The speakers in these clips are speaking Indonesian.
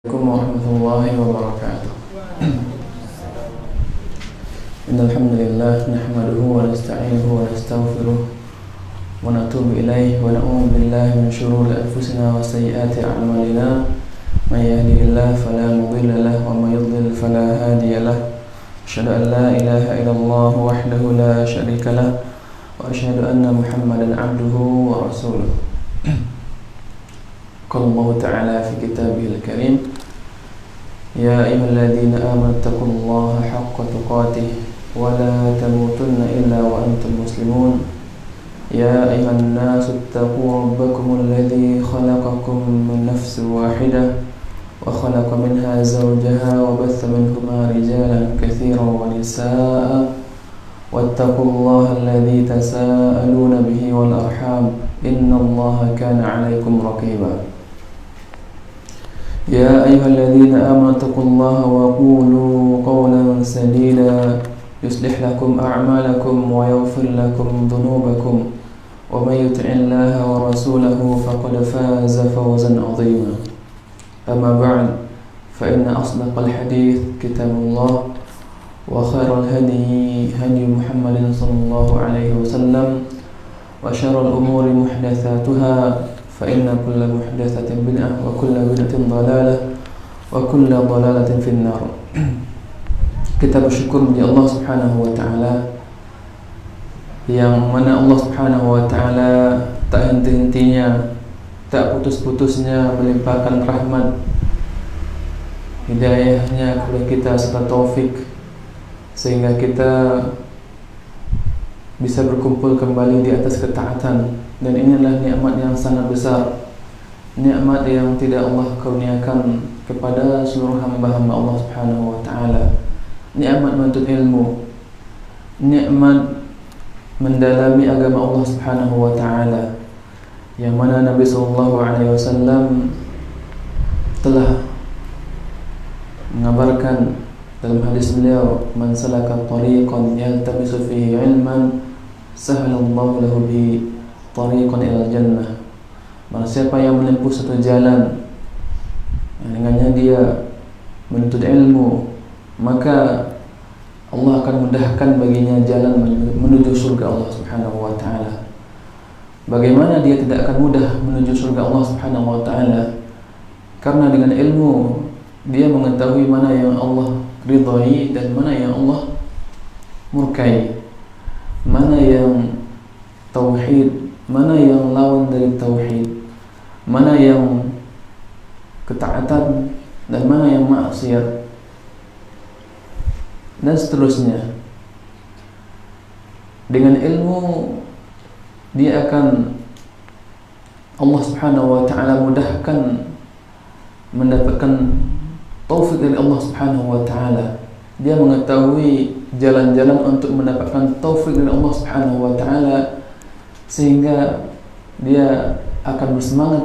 Assalamualaikum warahmatullahi wabarakatuh. Innal hamdalillah nahmaduhu wa nasta'inuhu wa nastaghfiruh wa natubu ilayhi wa na'udzu billahi min shururi anfusina wa sayyiati a'malina. May yahdihillahu fala mudilla lahu wa may yudlil fala hadiya lahu. Asyhadu an la ilaha illallah wahdahu la syarika lahu wa asyhadu anna Muhammadan 'abduhu wa rasuluh. Qala Allah Ta'ala fi kitabihil karim, Ya ayyuhalladzina amanu taqullaha haqqa tuqatih wa la tamutunna illa wa antum muslimun. Ya ayyuhan nasu ittaqu rabbakumul ladzi khalaqakum min nafsin wahidah wa khalaqa minha zawjaha wa batha minhuma rijalan katsiran wa nisaa'a wattaqullaha alladzi tasaaluna bihi wal arham innallaha kana 'alaykum raqiba. يا أيها الذين آمنوا اتقوا الله وقولوا قولا سديدا يصلح لكم أعمالكم ويغفر لكم ذنوبكم ومن يطع الله ورسوله فقد فاز فوزا عظيما. أما بعد فإن أصدق الحديث كتاب الله وخير الهدي هدي محمد صلى الله عليه وسلم وشر الأمور محدثاتها فإن كل محدثة بدعة وكل بدعة ضلالة وكل ضلالة في النار. Kita bersyukur kepada Allah Subhanahu wa taala yang mana Allah Subhanahu wa taala tak henti-hentinya, tak putus-putusnya melimpahkan rahmat hidayahnya kepada kita serta taufik sehingga kita bisa berkumpul kembali di atas ketaatan. Dan ini adalah nikmat yang sangat besar, nikmat yang tidak Allah kurniakan kepada seluruh hamba-hamba Allah Subhanahu wa taala. Nikmat menuntut ilmu, nikmat mendalami agama Allah Subhanahu wa taala, yang mana Nabi sallallahu alaihi wasallam telah mengabarkan dalam hadis beliau, "Man salaka tariqan yaltamisu fihi ilman, sahhalallahu lahu bihi tariqan ilal jannah." Barang siapa yang menempuh satu jalan yang dengannya dia menuntut ilmu, maka Allah akan mudahkan baginya jalan menuju surga Allah Subhanahu wa taala. Bagaimana dia tidak akan mudah menuju surga Allah Subhanahu wa taala? Karena dengan ilmu dia mengetahui mana yang Allah ridhai dan mana yang Allah murkai, mana yang tauhid, mana yang lawan dari tauhid, mana yang ketaatan dan mana yang maksiat, dan seterusnya. Dengan ilmu dia akan Allah Subhanahu wa taala mudahkan mendapatkan taufik dari Allah Subhanahu wa taala. Dia mengetahui jalan-jalan untuk mendapatkan taufik dari Allah Subhanahu wa taala, sehingga dia akan bersemangat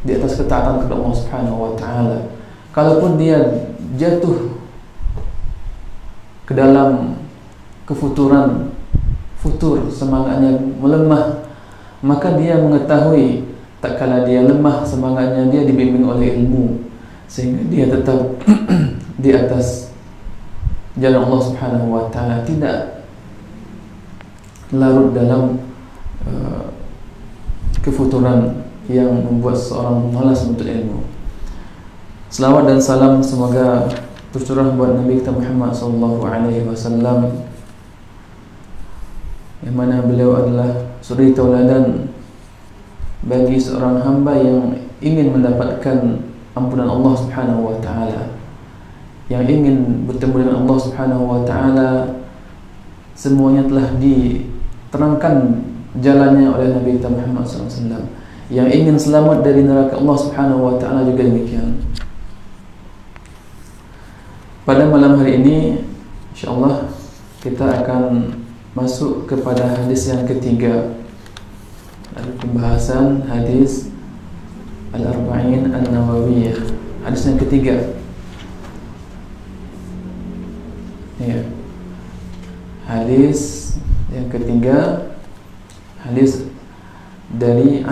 di atas ketaatan kepada Allah Subhanahu wa taala. Kalaupun dia jatuh ke dalam kefuturan, semangatnya melemah, maka dia mengetahui tak kala dia lemah semangatnya, dia dibimbing oleh ilmu sehingga dia tetap di atas jalan Allah Subhanahu wa taala, tidak larut dalam kefuturan yang membuat seorang malas menuntut ilmu. Selawat dan salam semoga tercurah buat Nabi kita Muhammad sallallahu alaihi wasallam, yang mana beliau adalah suri tauladan bagi seorang hamba yang ingin mendapatkan ampunan Allah Subhanahu wa taala, yang ingin bertemu dengan Allah Subhanahu wa taala. Semuanya telah diterangkan jalannya oleh Nabi kita Muhammad SAW. Yang ingin selamat dari neraka Allah Subhanahu wa taala juga demikian. Pada malam hari ini insyaallah kita akan masuk kepada hadis yang ketiga dari pembahasan hadis Al-Arba'in An-Nawawiyah. Hadis yang ketiga. Ya. Hadis yang ketiga, hadis dari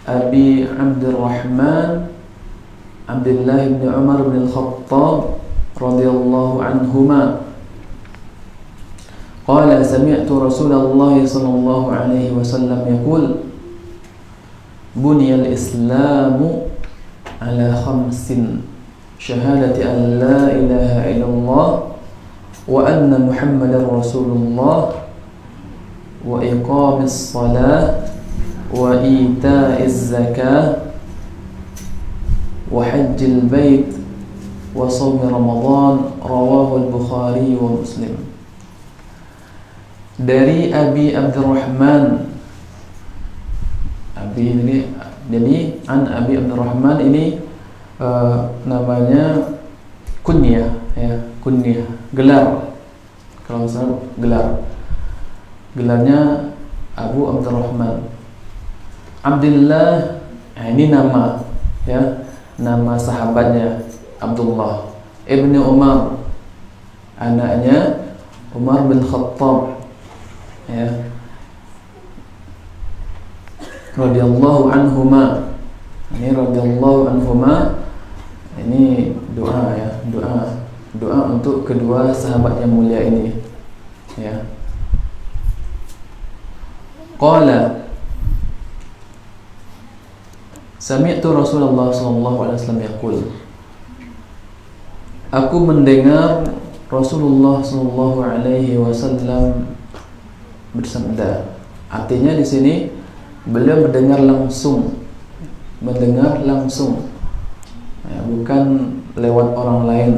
Abi Abdurrahman Abdullah bin Umar bin Al-Khattab radhiyallahu anhuma qala sami'tu Rasulullah sallallahu alaihi wasallam yaqul buniyal islamu ala khamsin syahadati an la ilaha illallah wa anna muhammadar rasulullah wa iqamis salah wa ita'iz zakah wa hajjil bait wa shaum ramadan rawahu al-Bukhari wa Muslim. Dari Abi Abdurrahman, jadi an Abi Abdurrahman ini namanya kunyah, ya, kunyah, gelar. Kalau misalnya gelarnya Abu Abdurrahman. Abdullah, ini nama, ya, nama sahabatnya Abdullah ibni Umar, anaknya Umar bin Khattab, ya, radhiyallahu anhuma. Ini radhiyallahu anhuma, ini doa, ya, doa untuk kedua sahabat yang mulia ini, ya. Qala sami'tu Rasulullah sallallahu alaihi wasallam yaqul, aku mendengar Rasulullah sallallahu alaihi wasallam bersabda. Artinya di sini beliau mendengar langsung, ya, bukan lewat orang lain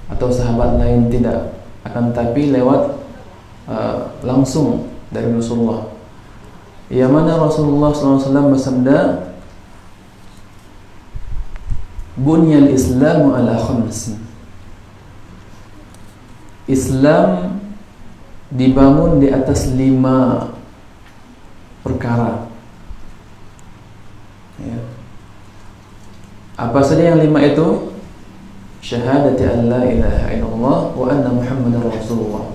atau sahabat lain, tidak, akan tapi lewat langsung dari Rasulullah. Yang mana Rasulullah SAW bersabda, bunyal islamu ala khamsin. Islam dibangun di atas 5 perkara, ya. Apa saja yang 5 itu? Syahadati an la ilaha illallah wa anna muhammadar rasulullah,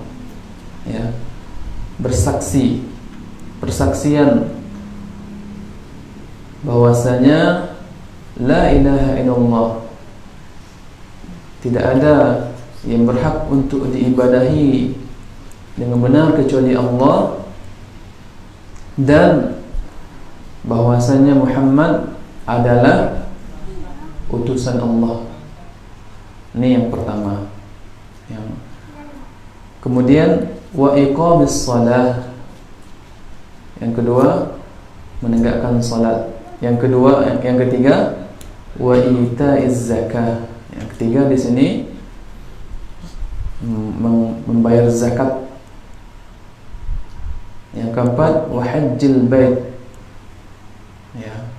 ya. Persaksian bahwasanya la ilaha illallah, tidak ada yang berhak untuk diibadahi dengan benar kecuali Allah, dan bahwasanya Muhammad adalah utusan Allah. Ini yang pertama. Kemudian wa iqamis salah, yang kedua menegakkan salat, yang ketiga wa ita'iz zakah, yang ketiga di sini membayar zakat, yang keempat wa hajjil bait, ya,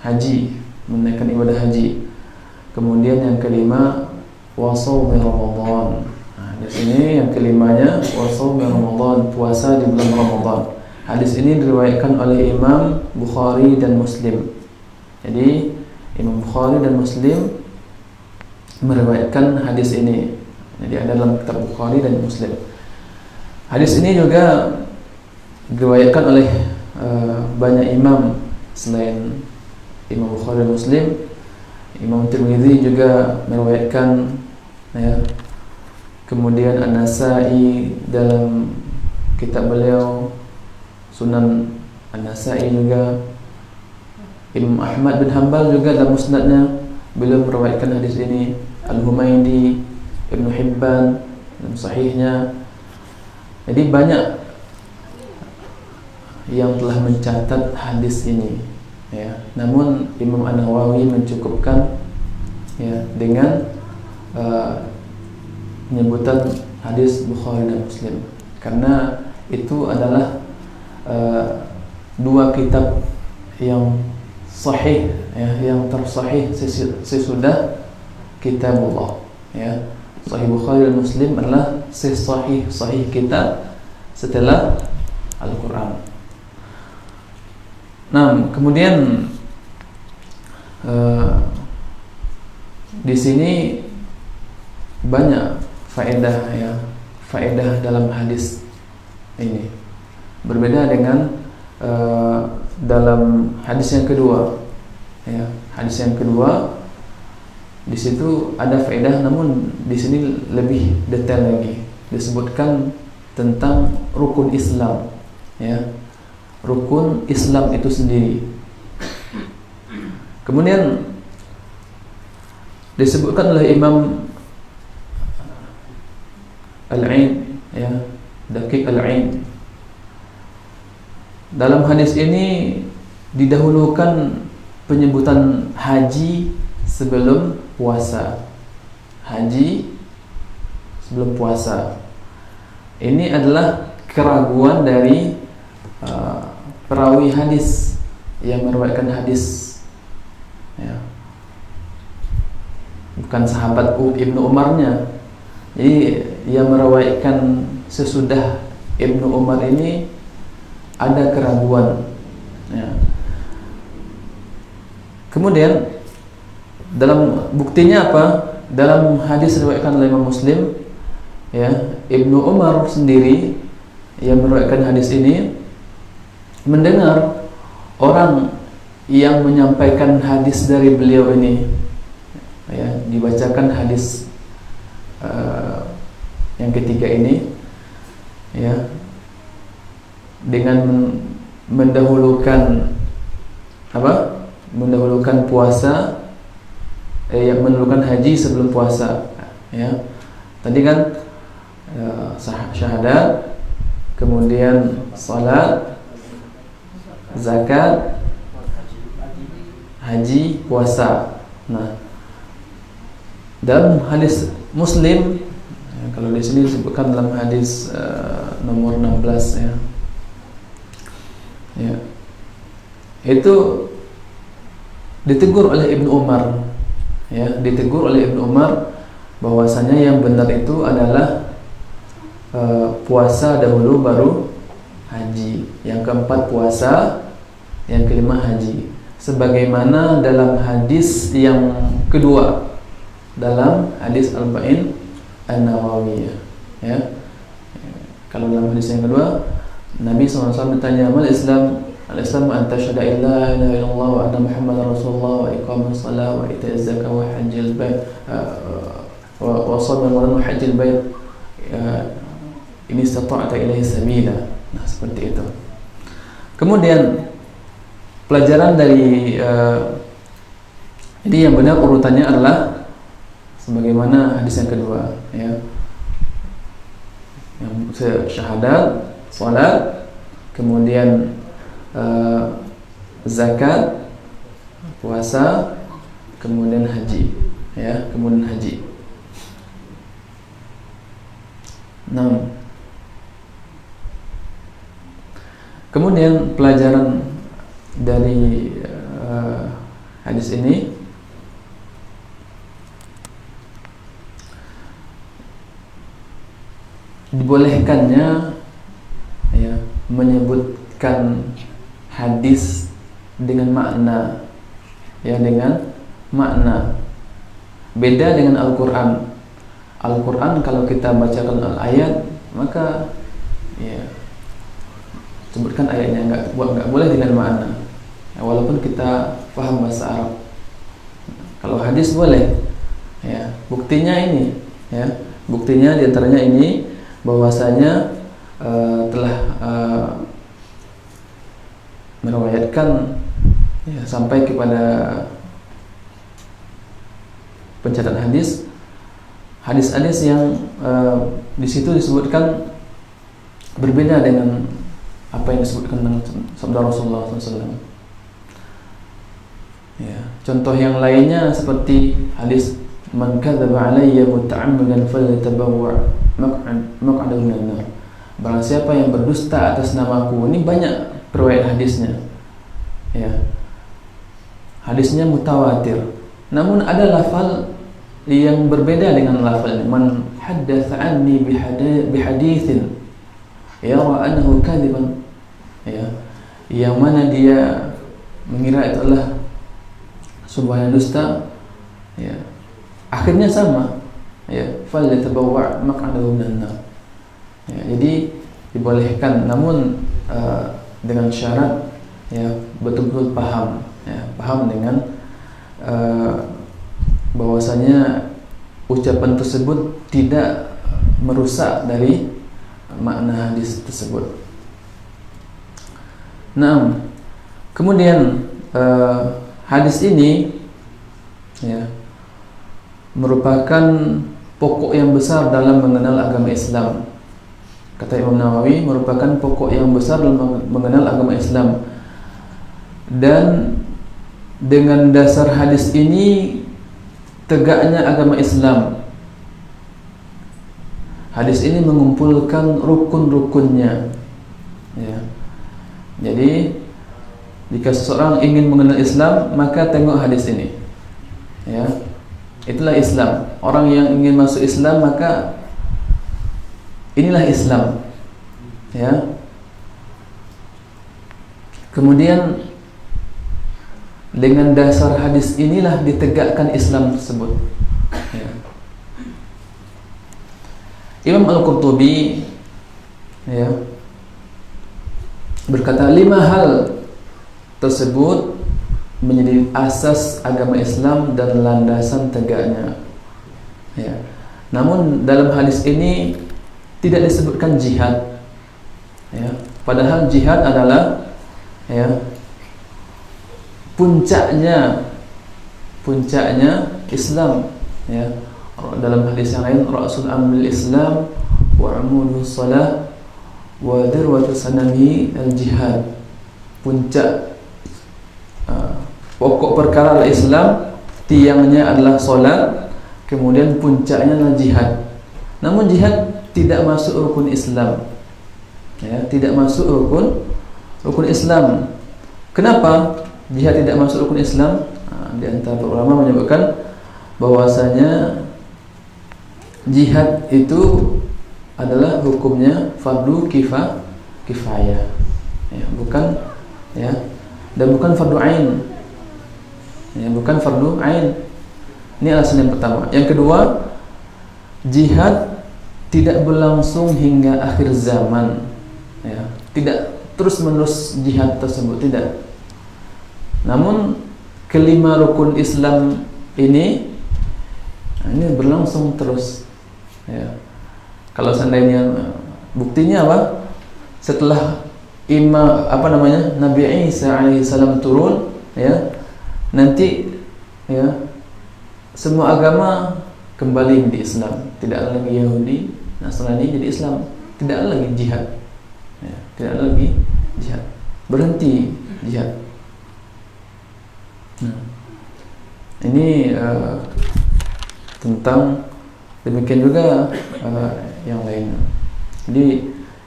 haji, menunaikan ibadah haji. Kemudian yang kelima wa shaum Ramadan. Nah, di sini yang kelimanya wa shaum Ramadan, puasa di bulan Ramadan. Hadis ini diriwayatkan oleh Imam Bukhari dan Muslim. Jadi Imam Bukhari dan Muslim meriwayatkan hadis ini. Jadi ada dalam kitab Bukhari dan Muslim. Hadis ini juga diriwayatkan oleh banyak imam selain Imam Bukhari dan Muslim. Imam Tirmidzi juga meriwayatkan, ya. Kemudian An-Nasa'i dalam kitab beliau Sunan An-Nasa'i juga. Imam Ahmad bin Hanbal juga dalam musnadnya beliau meriwayatkan hadis ini. Al-Humaydi, Ibnu Hibban dalam sahihnya. Jadi banyak yang telah mencatat hadis ini, ya. Namun Imam An-Nawawi mencukupkan, ya, dengan penyebutan hadis Bukhari dan Muslim, karena itu adalah dua kitab yang sahih, ya, yang tersahih sesudah kitabullah, ya. Sahih Bukhari dan Muslim adalah sahih kitab setelah Al-Quran. Nah, kemudian di sini banyak faedah, ya, faedah dalam hadis ini. Berbeda dengan dalam hadis yang kedua, ya. Hadis yang kedua Di situ ada faedah, namun di sini lebih detail lagi. Disebutkan tentang rukun Islam, ya. Rukun Islam itu sendiri. Kemudian disebutkan oleh Imam Al-Ain, ya, Daqiq Al-Ain. Dalam hadis ini didahulukan penyebutan haji sebelum puasa. Haji sebelum puasa. Ini adalah keraguan dari perawi hadis yang meriwayatkan hadis, ya. Bukan sahabat Ibnu Umarnya. Jadi yang meriwayatkan sesudah Ibnu Umar ini ada keraguan, ya. Kemudian dalam buktinya apa? Dalam hadis diriwayatkan oleh Imam Muslim, ya, Ibnu Umar sendiri yang meriwayatkan hadis ini mendengar orang yang menyampaikan hadis dari beliau ini, ya, dibacakan hadis yang ketiga ini, ya, dengan mendahulukan apa? Mendahulukan puasa, yang mendahulukan haji sebelum puasa, ya. Tadi kan syahadat, kemudian salat, zakat, haji, puasa. Nah, dalam hadis Muslim, ya, kalau di sini disebutkan dalam hadis nomor 16, ya. Ya. Itu ditegur oleh Ibnu Umar, ya, ditegur oleh Ibnu Umar bahwasanya yang benar itu adalah puasa dahulu baru haji, yang keempat puasa, yang kelima haji, sebagaimana dalam hadis yang kedua, dalam hadis Arba'in An-Nawawiyah, ya. Kalau dalam hadis yang kedua, Nabi SAW ditanya, "Mal Islam?" Al-Islam an tashhadu an la ilaha illallah wa anna Muhammadar Rasulullah wa iqamus shalah wa ita'iz zakah wa hajjil bait wa shaum wa hajjil bait in istata'ta ilaihi sabila. Nah, seperti itu. Kemudian pelajaran dari jadi yang benar urutannya adalah sebagaimana hadis yang kedua, ya. Yang syahadat, salat, kemudian zakat, puasa, kemudian haji, ya, kemudian haji. Nah, kemudian pelajaran dari hadis ini dibolehkannya, ya, menyebutkan hadis dengan makna, ya, dengan makna. Beda dengan Al-Quran. Al-Quran kalau kita bacakan ayat, maka, ya, sebutkan ayatnya, nggak boleh dengan makna, ya, walaupun kita paham bahasa Arab. Kalau hadis boleh, ya. Buktinya ini, ya, buktinya diantaranya ini bahwasanya telah meriwayatkan, ya, sampai kepada pencatatan hadis-hadis yang di situ disebutkan berbeda dengan apa yang disebutkan dengan sabda Rasulullah SAW. Ya, contoh yang lainnya seperti hadis man kadzaba alayya muta'ammidan falyatabawwa maq'adahu minan nar. Barang siapa yang berdusta atas namaku, ini banyak riwayat hadisnya, ya. Hadisnya mutawatir. Namun ada lafal yang berbeda dengan lafal man haddatsa anni bihaditsin yara annahu kadziban, ya, yang mana dia mengira itu adalah sebuah yang dusta, ya, akhirnya sama, ya, falyatabawwa maq'adahu minan nar. Ya, jadi dibolehkan, namun dengan syarat, ya, betul-betul paham, ya, paham dengan bahwa bahwasanya ucapan tersebut tidak merusak dari makna hadis tersebut. Nah, kemudian hadis ini ya merupakan pokok yang besar dalam mengenal agama Islam. Kata Imam Nawawi, merupakan pokok yang besar dalam mengenal agama Islam. Dan dengan dasar hadis ini tegaknya agama Islam. Hadis ini mengumpulkan rukun-rukunnya. Ya. Jadi jika seseorang ingin mengenal Islam, maka tengok hadis ini. Ya. Itulah Islam. Orang yang ingin masuk Islam, maka inilah Islam. Ya. Kemudian dengan dasar hadis inilah ditegakkan Islam tersebut. Ya. Imam Al-Qurtubi ya berkata 5 hal tersebut menjadi asas agama Islam dan landasan tegaknya. Ya. Namun dalam hadis ini tidak disebutkan jihad. Ya. Padahal jihad adalah ya puncaknya Islam. Ya. Dalam hadis yang lain, Rasul amril Islam wa amuduhu salah wa dirwatu sanami al-jihad. Puncak pokok perkara Islam, tiangnya adalah solat, kemudian puncaknya adalah jihad. Namun jihad tidak masuk rukun Islam. Ya, tidak masuk rukun Islam. Kenapa jihad tidak masuk rukun Islam? Di antara ulama menyebutkan bahwasanya jihad itu adalah hukumnya fardu kifayah. Ya, bukan ya, dan bukan fardu ain. Ya, bukan fardu ain. Ini alasan yang pertama. Yang kedua, jihad tidak berlangsung hingga akhir zaman. Ya, tidak terus-menerus jihad tersebut, tidak. Namun kelima rukun Islam ini berlangsung terus. Ya. Kalau seandainya buktinya apa? Setelah Nabi Isa alaihissalam turun, ya, nanti ya semua agama kembali di Islam. Tidak ada lagi Yahudi, Nasrani jadi Islam. Tidak ada lagi jihad. Ya, tidak ada lagi jihad. Berhenti jihad. Nah, ini tentang demikian juga yang lain. Jadi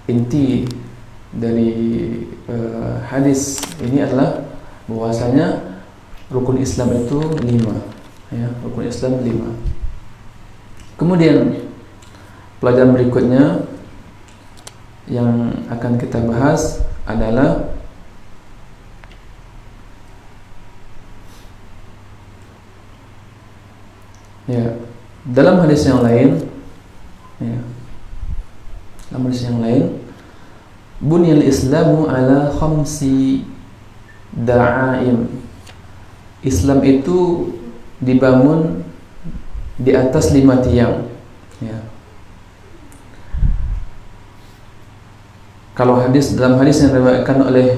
inti dari hadis ini adalah bahwasanya rukun Islam itu 5. Ya, rukun Islam 5. Kemudian pelajaran berikutnya yang akan kita bahas adalah ya, dalam hadis yang lain, ya, dalam hadis yang lain, bunyal Islamu ala khamsi da'aim. Islam itu dibangun di atas 5 tiang. Ya. Kalau dalam hadis yang diriwayatkan oleh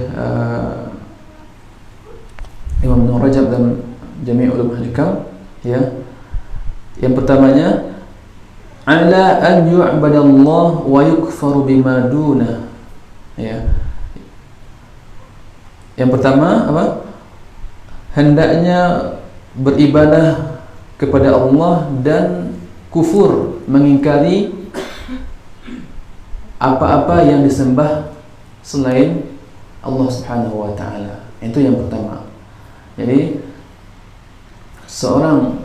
Imam Ibnu Rajab dan Jami' Ulum Al-Hikam, ya. Yang pertamanya, ala an yu'badallah wa yukfaru bima dunah. Ya. Yang pertama apa? Hendaknya beribadah kepada Allah dan kufur, mengingkari apa-apa yang disembah selain Allah Subhanahu wa taala. Itu yang pertama. Jadi seorang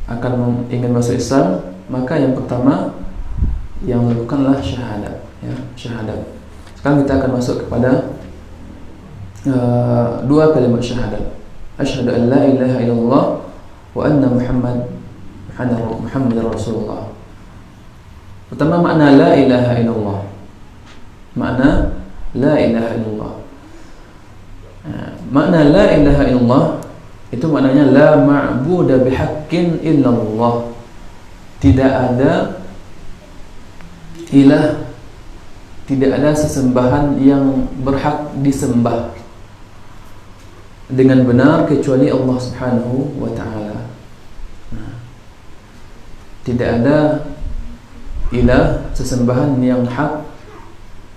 akan ingin masuk Islam, maka yang pertama yang melakukanlah syahadat, ya, syahadat. Sekarang kita akan masuk kepada 2 kalimat syahadat. Asyhadu an la ilaha illallah wa anna Muhammadar Rasulullah. Pertama, makna la ilaha illallah. Makna la ilaha illallah. Makna la ilaha illallah Itu maknanya la ma'buda bihaqqin illallah. Tidak ada ilah, tidak ada sesembahan yang berhak disembah dengan benar kecuali Allah Subhanahu wa taala. Tidak ada ilah, sesembahan yang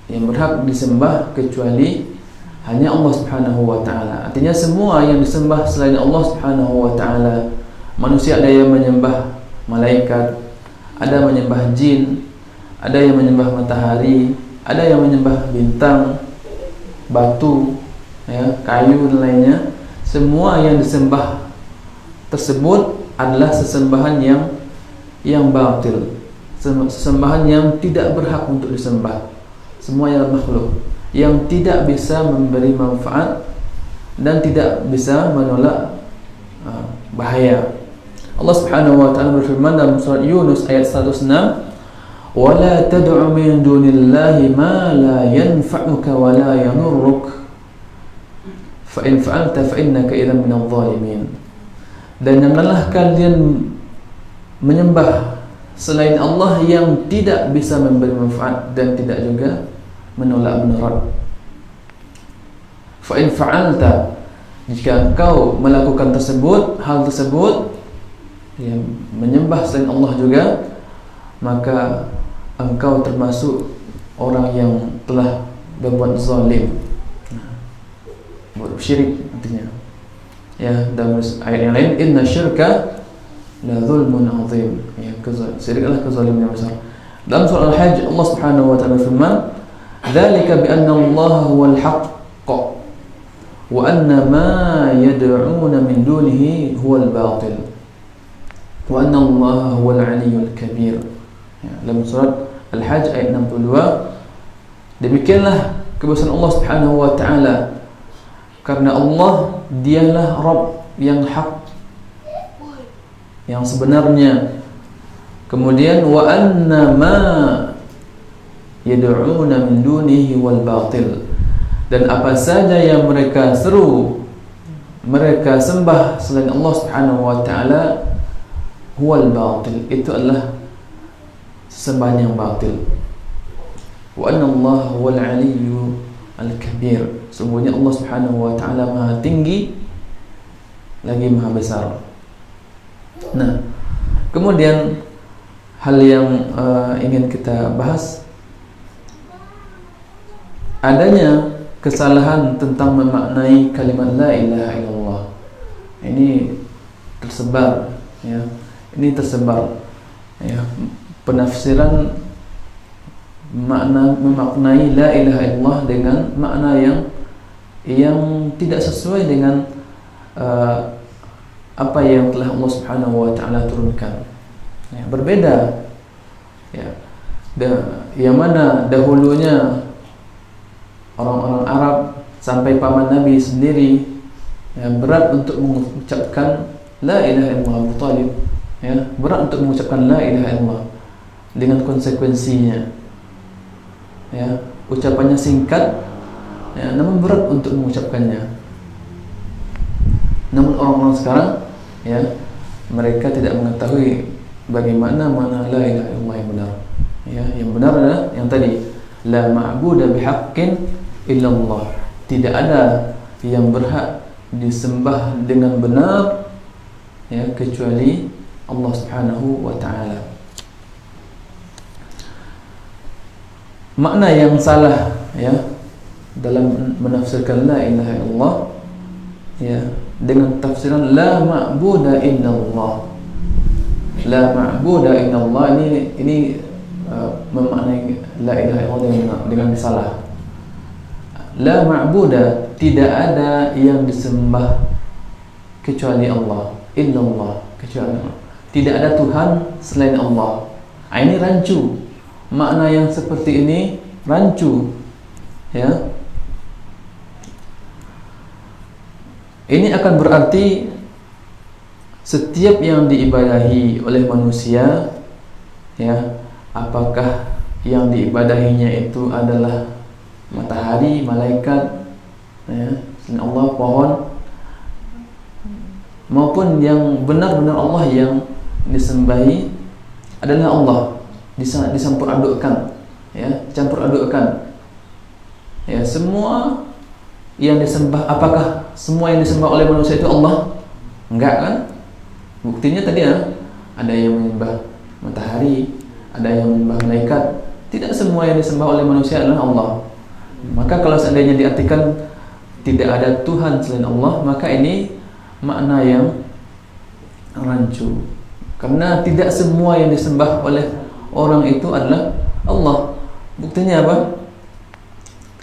berhak disembah kecuali hanya Allah Subhanahu wa taala. Artinya semua yang disembah selain Allah Subhanahu wa taala, manusia ada yang menyembah malaikat, ada menyembah jin, ada yang menyembah matahari, ada yang menyembah bintang, batu, ya, kayu dan lainnya. Semua yang disembah tersebut adalah sesembahan yang batil, sesembahan yang tidak berhak untuk disembah. Semua yang makhluk yang tidak bisa memberi manfaat dan tidak bisa menolak bahaya. Allah Subhanahu wa taala berfirman dalam surat Yunus ayat 106, "Wala tad'u min dunillahi ma la yanfa'uka wa la yanurruk, fa in fa'alta fa innaka idzan minadh dhalimin." Dan janganlah kalian menyembah selain Allah yang tidak bisa memberi manfaat dan tidak juga menolak mudarat. Fa in fa'alta, jika engkau melakukan hal tersebut, ya, menyembah selain Allah juga, maka engkau termasuk orang yang telah berbuat zalim, berbuat syirik artinya. Ya, dalam ayat yang lain, inna syirka la zulmun azim, ya, syirik adalah kezaliman yang besar. Dalam surah Al-Hajj Allah Subhanahu wa taala firman, dzalika bi anna Allah huwal haqq wa anna ma yad'una min dunihi huwal batil wa anna Allah huwal aliyyul kabir. Ya, dalam surat Al-Hajj ayat 62, demikianlah kebesaran Allah Subhanahu wa taala, karena Allah dialah Rabb yang hak, yang sebenarnya. Kemudian wa anna ma yad'una min dunihi wal batil, dan apa saja yang mereka seru, mereka sembah selain Allah Subhanahu wa taala, huwal batil, itu adalah sesembahan yang batil. Wa anna Allah huwal aliyyu al-kabir, sungguhnya Allah Subhanahu wa taala Maha tinggi lagi Maha besar. Nah, kemudian hal yang ingin kita bahas, adanya kesalahan tentang memaknai kalimat la ilaha illallah. Ini tersebar, ya. Ini tersebar, ya, penafsiran memaknai la ilaha illallah dengan makna yang tidak sesuai dengan apa yang telah Allah Subhanahu wa taala turunkan. Ya, berbeda, ya. Yang mana dahulunya orang-orang Arab sampai paman Nabi sendiri, ya, berat untuk mengucapkan la ilaha illallah. Abu Talib, ya, berat untuk mengucapkan la ilaha illallah dengan konsekuensinya, ya, ucapannya singkat, ya, namun berat untuk mengucapkannya. Namun orang-orang sekarang, ya, mereka tidak mengetahui bagaimana makna la ilaha illallah yang benar. Ya, yang benar adalah yang tadi, la ma'buda bihaqqin illallah. Tidak ada yang berhak disembah dengan benar, ya, kecuali Allah Subhanahu wa taala. Makna yang salah, ya, dalam menafsirkan la ilaha illallah, ya, dengan tafsiran la ma'buda illallah. La ma'buda illallah ini memaknai la ilaha illallah dengan salah. La ma'buda, tidak ada yang disembah kecuali Allah, illallah, kecuali Allah. Tidak ada Tuhan selain Allah. Ini rancu. Makna yang seperti ini rancu, ya. Ini akan berarti setiap yang diibadahi oleh manusia, ya, apakah yang diibadahinya itu adalah matahari, malaikat, ya, selain Allah, pohon, maupun yang benar-benar Allah yang disembahi adalah Allah, dicampur adukkan, ya, campur adukkan. Ya, semua yang disembah, apakah semua yang disembah oleh manusia itu Allah? Enggak kan? Buktinya tadi ya, ada yang menyembah matahari, ada yang menyembah malaikat. Tidak semua yang disembah oleh manusia adalah Allah. Maka kalau seandainya diartikan tidak ada Tuhan selain Allah, maka ini makna yang rancu. Karena tidak semua yang disembah oleh orang itu adalah Allah. Buktinya apa?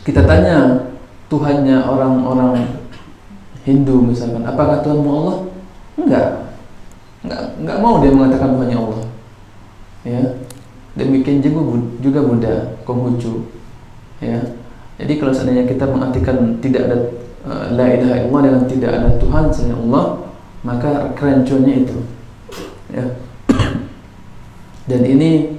Kita tanya Tuhannya orang-orang Hindu misalkan, apakah Tuhanmu Allah? Enggak mau dia mengatakan Tuhannya Allah. Ya. Demikian juga Buddha, Konghucu. Ya. Jadi kalau seandainya kita mengartikan tidak ada la ilaha illallah dengan tidak ada Tuhan selain Allah, maka kerancuannya itu. Ya. Dan ini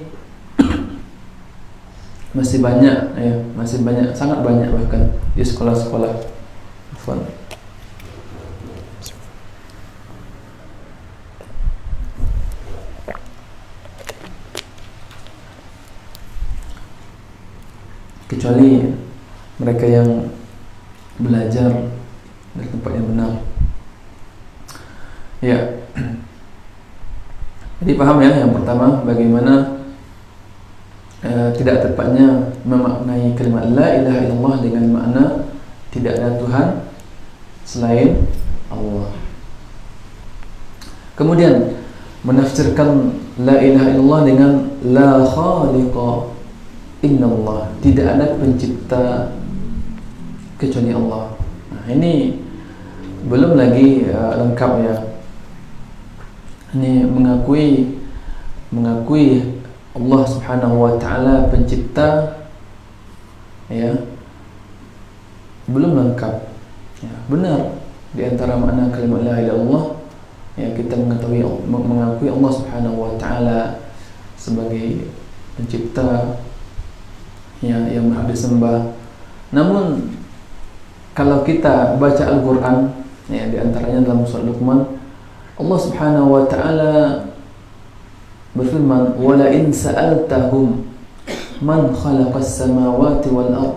masih banyak, ya, masih banyak, sangat banyak bahkan di sekolah-sekolah. Kecuali mereka yang belajar dari tempat yang benar. Ya. Jadi paham ya, yang pertama bagaimana tidak tepatnya memaknai kalimat la ilaha illallah dengan makna tidak ada Tuhan selain Allah. Kemudian menafsirkan la ilaha illallah dengan la khaliqa illallah, tidak ada pencipta kecuali Allah. Nah, ini belum lagi lengkap ya. Ini mengakui Allah Subhanahu wa taala pencipta, ya, belum lengkap. Ya, benar di antara makna kalimat la ilaha illallah, ya, kita mengakui Allah Subhanahu wa taala sebagai pencipta, ya, yang berhak disembah. Namun kalau kita baca Al-Qur'an, ya, di antaranya dalam surat Luqman, Allah Subhanahu wa taala berfirman, "Wa la in sa'altahum man khalaqas samawati wal ard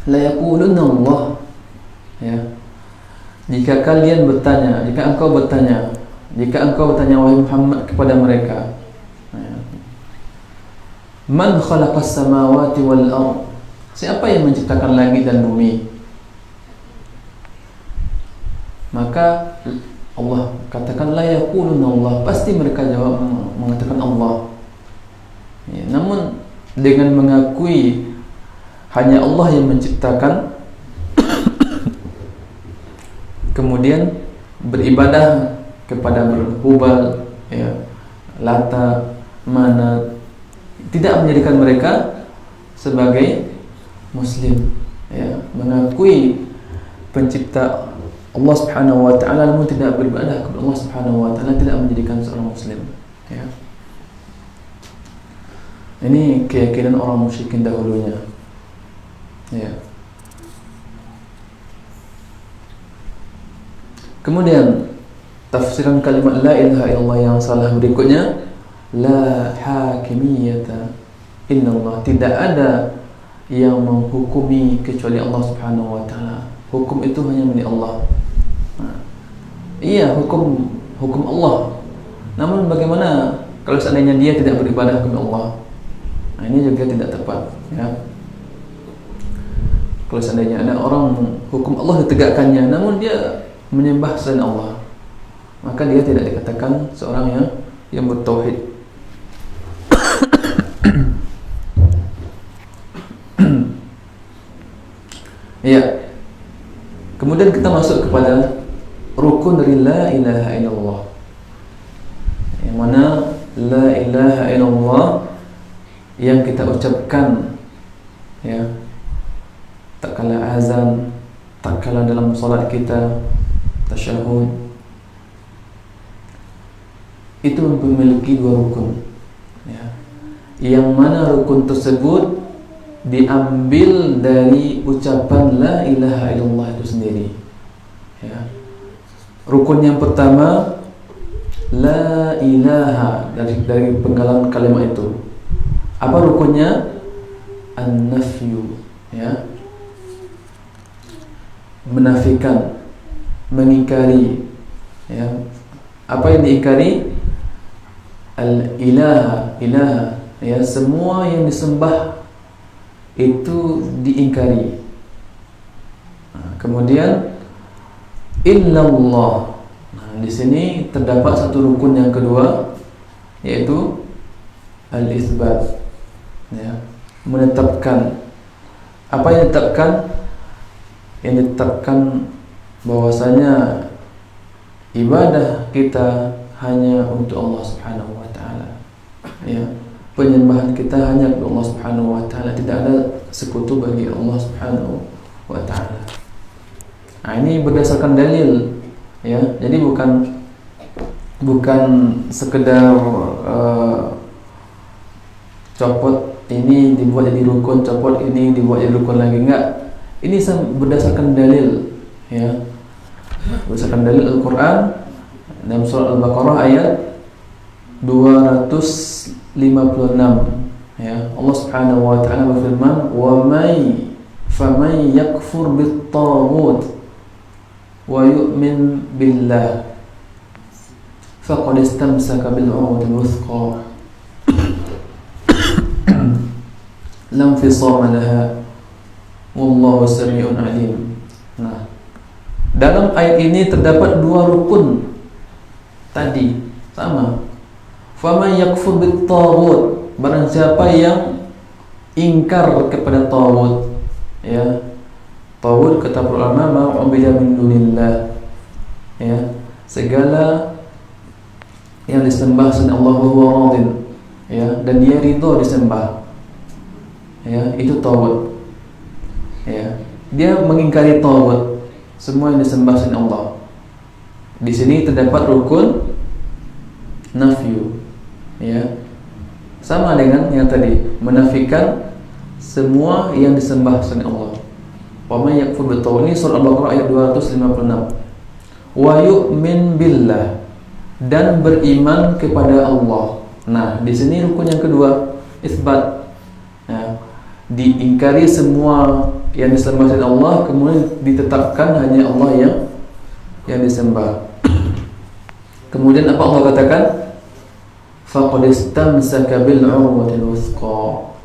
la yaqulunna Allah." Ya. Jika engkau bertanya wahai Muhammad kepada mereka, ya, man khalaqas samawati wal ard, siapa yang menciptakan langit dan bumi? Maka Allah katakan la yaquluna Allah, pasti mereka jawab mengatakan Allah. Ya, namun dengan mengakui hanya Allah yang menciptakan, kemudian beribadah kepada Hubal, ya, Lata, Manat, tidak menjadikan mereka sebagai Muslim, ya, mengakui pencipta Allah Subhanahu wa taala namun tidak beribadah kepada Allah Subhanahu wa taala, tidak menjadikan seorang Muslim, ya. Ini keyakinan orang musyrikin dahulunya, ya. Kemudian tafsiran kalimat la ilaha illallah yang salah berikutnya, la hakimiyata illallah, tidak ada yang menghukumi kecuali Allah Subhanahu wa taala. Hukum itu hanya milik Allah. Iya, hukum Allah. Namun bagaimana kalau seandainya dia tidak beribadah kepada Allah? Nah, ini juga tidak tepat, ya. Kalau seandainya ada orang hukum Allah ditegakkannya namun dia menyembah selain Allah, maka dia tidak dikatakan seorang yang bertauhid. Ya. Kemudian kita masuk kepada rukun dari la ilaha illallah, yang mana la ilaha illallah yang kita ucapkan, ya, tak kala azan, tak kala dalam salat kita tasyahud, itu memiliki dua rukun, ya, yang mana rukun tersebut diambil dari ucapan la ilaha illallah itu sendiri, ya. Rukun yang pertama la ilaha, dari penggalan kalimat itu. Apa rukunnya? An-nafyu, ya. Menafikan, mengingkari, ya. Apa yang diingkari? Al-ilaha, ilaha, ya, semua yang disembah itu diingkari. Kemudian illallah. Nah, di sini terdapat satu rukun yang kedua, yaitu al-itsbat, ya, menetapkan. Apa yang ditetapkan? Yang ditetapkan bahwasanya ibadah kita hanya untuk Allah Subhanahu wa taala. Ya, penyembahan kita hanya kepada Allah Subhanahu wa taala, tidak ada sekutu bagi Allah Subhanahu wa taala. Nah, ini berdasarkan dalil, ya. Jadi bukan sekedar copot ini dibuat jadi rukun, copot ini dibuat jadi rukun lagi, enggak. Ini berdasarkan dalil, ya. Berdasarkan dalil Al-Qur'an dalam surah Al-Baqarah ayat 256, ya. Allah Subhanahu wa taala berfirman, "Wa faman yakfur bit-taghut wa yu'min billah faqad istamsaka bil 'urwatil wuthqa lam fisama laha wallahu samii'un 'alim." Nah, dalam ayat ini terdapat dua rukun tadi, sama. Faman yakfur bit-taghut, barang siapa yang ingkar kepada taghut, ya. Taghut kata para ulama ma'ubida min dunillah, ya, segala yang disembah selain Allah wa huwa radin, ya, dan dia ridha disembah, ya, itu taghut, ya. Dia mengingkari taghut, semua yang disembah selain Allah. Di sini terdapat rukun nafyu, ya, sama dengan yang tadi, menafikan semua yang disembah selain Allah. Wa may yakfur bit-taghut, ini surah Al-Baqarah ayat 256. Wa yu'min billah, dan beriman kepada Allah. Nah, di sini rukun yang kedua, isbat, ya, diingkari semua yang disembah selain Allah, kemudian ditetapkan hanya Allah yang disembah. Kemudian apa Allah katakan? Faqad istamsaka bil 'urwatil wuthqa,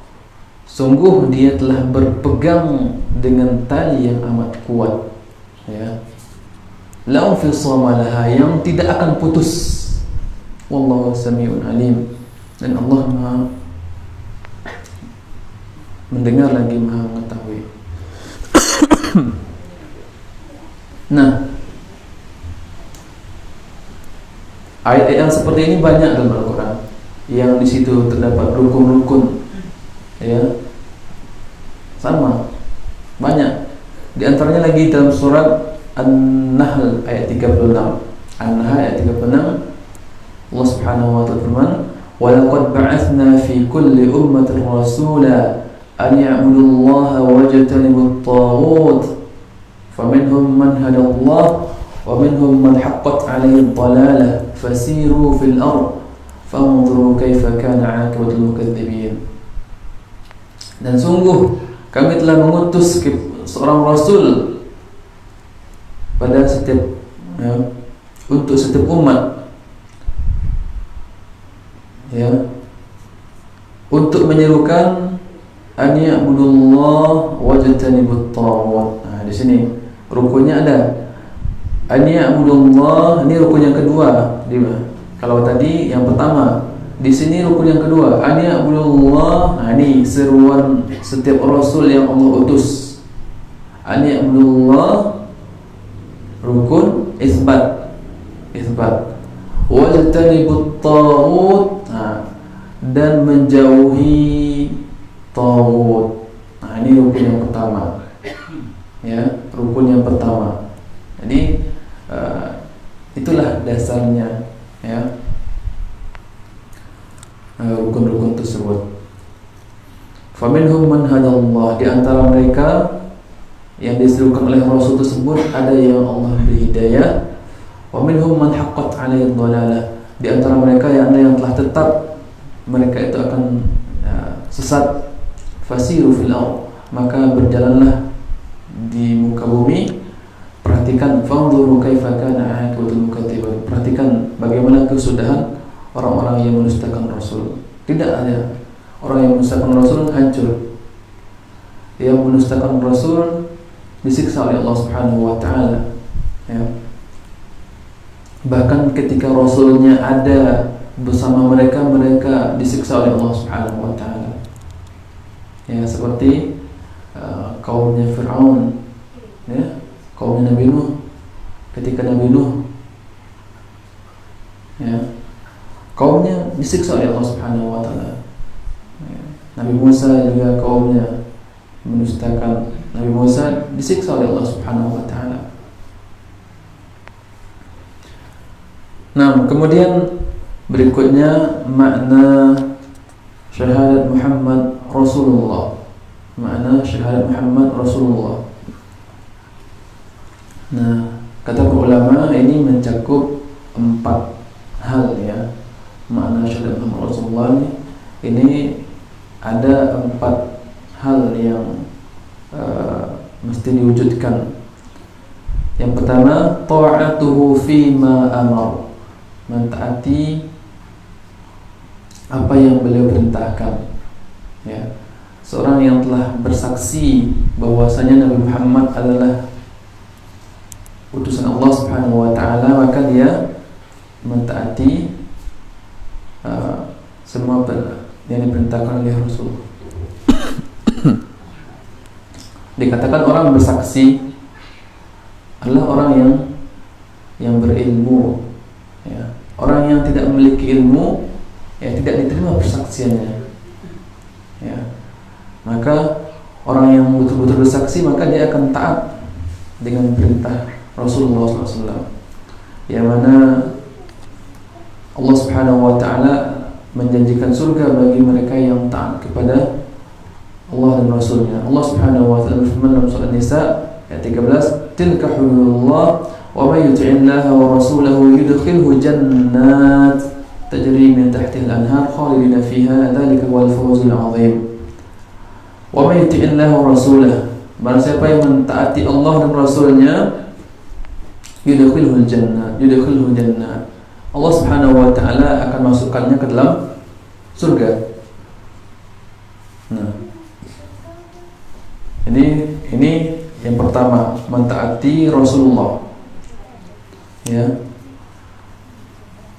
sungguh dia telah berpegang dengan tali yang amat kuat, ya. La infisama laha, yang tidak akan putus. Wallahu samii'un 'alim, dan Allah Maha mendengar lagi Maha mengetahui. Nah, ayat-ayat yang seperti ini banyak dalam Al-Quran, yang di situ terdapat rukun-rukun, ya, sama, banyak. Di antaranya lagi dalam surat An-Nahl ayat 36. An-Nahl ayat 36, Allah Subhanahu wa ta'ala firman, "Wa laqad ba'atsna fi kulli ummatin rasula an ya'budullaha wajtanibut taghut faminhum man hadallahu wa minhum man haqqat 'alaihi ad-dalalah fasiru fil ard fanzuru kaifa kana 'aqibatul mukadzibin." Dan sungguh kami telah mengutus seorang rasul pada setiap, ya, untuk setiap umat, ya, untuk menyerukan an ya'budullah wajtanibut taghut. Nah, di sini rukunnya ada an ya'budullah, ini rukun yang kedua. Kalau tadi yang pertama, di sini rukun yang kedua, an ya'budullah. Nah, ini seruan setiap rasul yang Allah utus. An ya'budullah, rukun isbat, wajtanibut taghut, dan menjauhi taghut. Nah, ini rukun yang pertama, ya, rukun yang pertama. Jadi itulah dasarnya, ya, rukun-rukun tersebut. Faminhum man hadallah, di antara mereka yang diserukan oleh Rasul tersebut ada yang Allah beri hidayah, Wa minhum man haqqat 'alaihi dhalalah. Di antara mereka yang ada yang telah tetap mereka itu akan sesat. Fasiru fil ardh, maka berjalanlah di muka bumi. Perhatikan, fanzuru kaifa kana 'aqibatul mukadzibin. Perhatikan bagaimana kesudahan orang-orang yang mendustakan Rasul. Tidak ada orang yang mendustakan Rasul hancur. Yang mendustakan Rasul disiksa oleh Allah Subhanahu wa taala. Ya. Bahkan ketika Rasulnya ada bersama mereka, mereka disiksa oleh Allah Subhanahu wa taala. Ya, seperti kaumnya Fir'aun, ya, kaumnya Nabi Nuh. Ketika Nabi Nuh, ya, kaumnya disiksa oleh Allah Subhanahu wa taala. Ya. Nabi Musa juga kaumnya mendustakan. Nabi Musa disiksa oleh Allah Subhanahu wa taala. Nah, kemudian berikutnya makna syahadat Muhammad Rasulullah. Makna syahadat Muhammad Rasulullah. Nah, kata ulama ini mencakup 4 hal ya. Makna syahadat Muhammad Rasulullah ini ada 4 hal yang mesti diwujudkan. Yang pertama, ta'atuhu fima amar. Mentaati apa yang beliau perintahkan. Ya. Seorang yang telah bersaksi bahwasanya Nabi Muhammad adalah utusan Allah Subhanahu wa taala, maka dia mentaati semua yang diperintahkan oleh Rasul. Dikatakan orang bersaksi adalah orang yang berilmu, ya. Orang yang tidak memiliki ilmu, ya, tidak diterima persaksiannya, ya. Maka orang yang betul-betul bersaksi, maka dia akan taat dengan perintah Rasulullah SAW, yang mana Allah Subhanahu wa taala menjanjikan surga bagi mereka yang taat kepada Allah dan Rasulnya. Allah Subhanahu wa taala berfirman dalam surah An-Nisa ayat 13, "Tilka hududullah wa may yuti'illaha wa rasulahu yudkhilhu jannat tajri min tahtiha al-anhar khalidina fiha dzalika huwal fawzul 'adzim." Wa may yuti'illaha wa rasulahu, barang siapa yang mentaati Allah dan Rasulnya, yudkhilhu jannat. Allah Subhanahu wa taala akan masukkannya ke dalam surga. Nah, ini yang pertama, mentaati Rasulullah. Ya.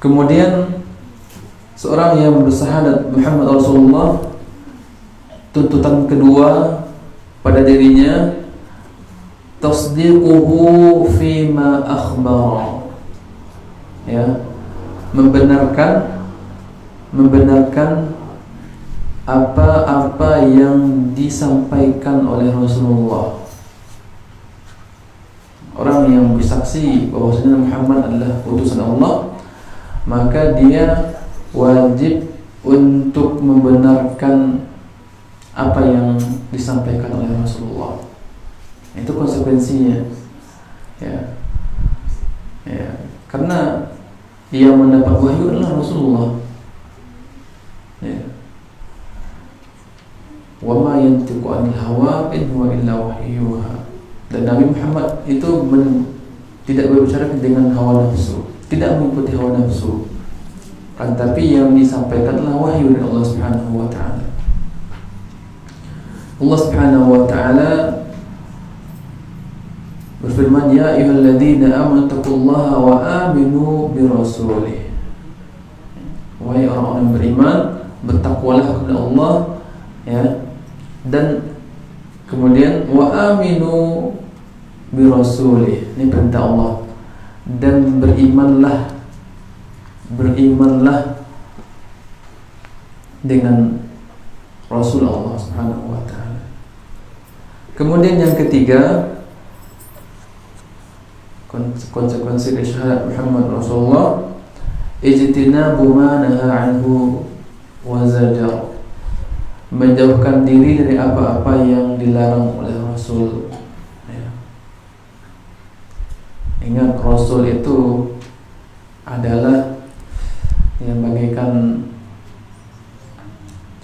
Kemudian seorang yang bersyahadat Muhammad Rasulullah, tuntutan kedua pada dirinya, tasdiquhu fima akhbara. Ya, membenarkan apa-apa yang disampaikan oleh Rasulullah. Orang yang bersaksi bahwasanya Muhammad adalah utusan Allah, maka dia wajib untuk membenarkan apa yang disampaikan oleh Rasulullah. Itu konsekuensinya, ya. Ya, karena yang mendapat wahyu adalah Rasulullah. Ya. Wa ma yantiqu 'anil hawa in huwa illa wahyuha. Dan Nabi Muhammad itu tidak berbicara dengan hawa nafsu, tidak mengikuti hawa nafsu, kan, tapi yang disampaikan adalah wahyu dari Allah Subhanahu wa taala. Allah Subhanahu wa taala berfirman, ya ayyuhalladzina amanu taqullaha wa aminu birrasulih. Wahai orang-orang beriman, bertakwalah kepada Allah, ya. Dan kemudian wa aminu birrasulih, ini perintah Allah. Dan berimanlah dengan Rasul Allah Subhanahu wa taala. Kemudian yang ketiga, konsekuensi dari syahadat Muhammad Rasulullah, ijtinabu ma naha anhu wa zajar. Menjauhkan diri dari apa-apa yang dilarang oleh Rasul. Ya. Ingat, Rasul itu adalah yang bagaikan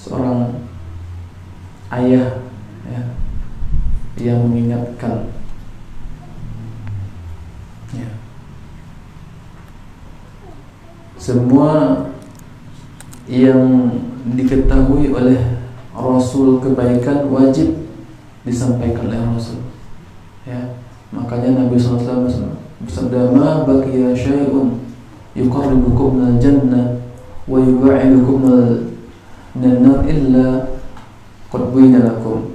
seorang ayah ya, yang mengingatkan ya. Semua yang diketahui oleh Rasul kebaikan wajib disampaikan oleh Rasul ya. Makanya Nabi SAW bersabda, ma baqiya syai'un yuqarribukum minal jannah wa yub'idukum minan nar illa qad buyyina lakum.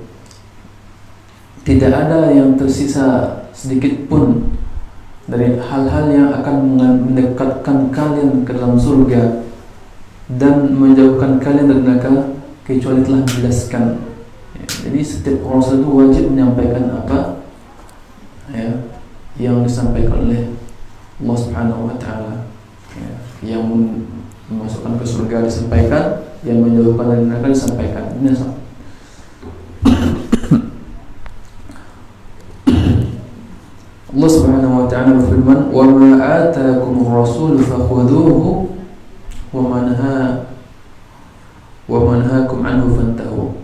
Tidak ada yang tersisa sedikit pun dari hal-hal yang akan mendekatkan kalian ke dalam surga dan menjauhkan kalian dari neraka kecuali telah dijelaskan ya. Jadi setiap Rasul itu wajib menyampaikan apa ya, yang disampaikan oleh Allah Subhanahu wa taala ya. Yang memasukkan ke surga disampaikan, yang menjauhkan dari neraka disampaikan. Ini Allah Subhanahu wa ta'ala berfirman, "Wa ma ataakumur rasul fakhudhuhu wa ma nahakum anhu fantahu."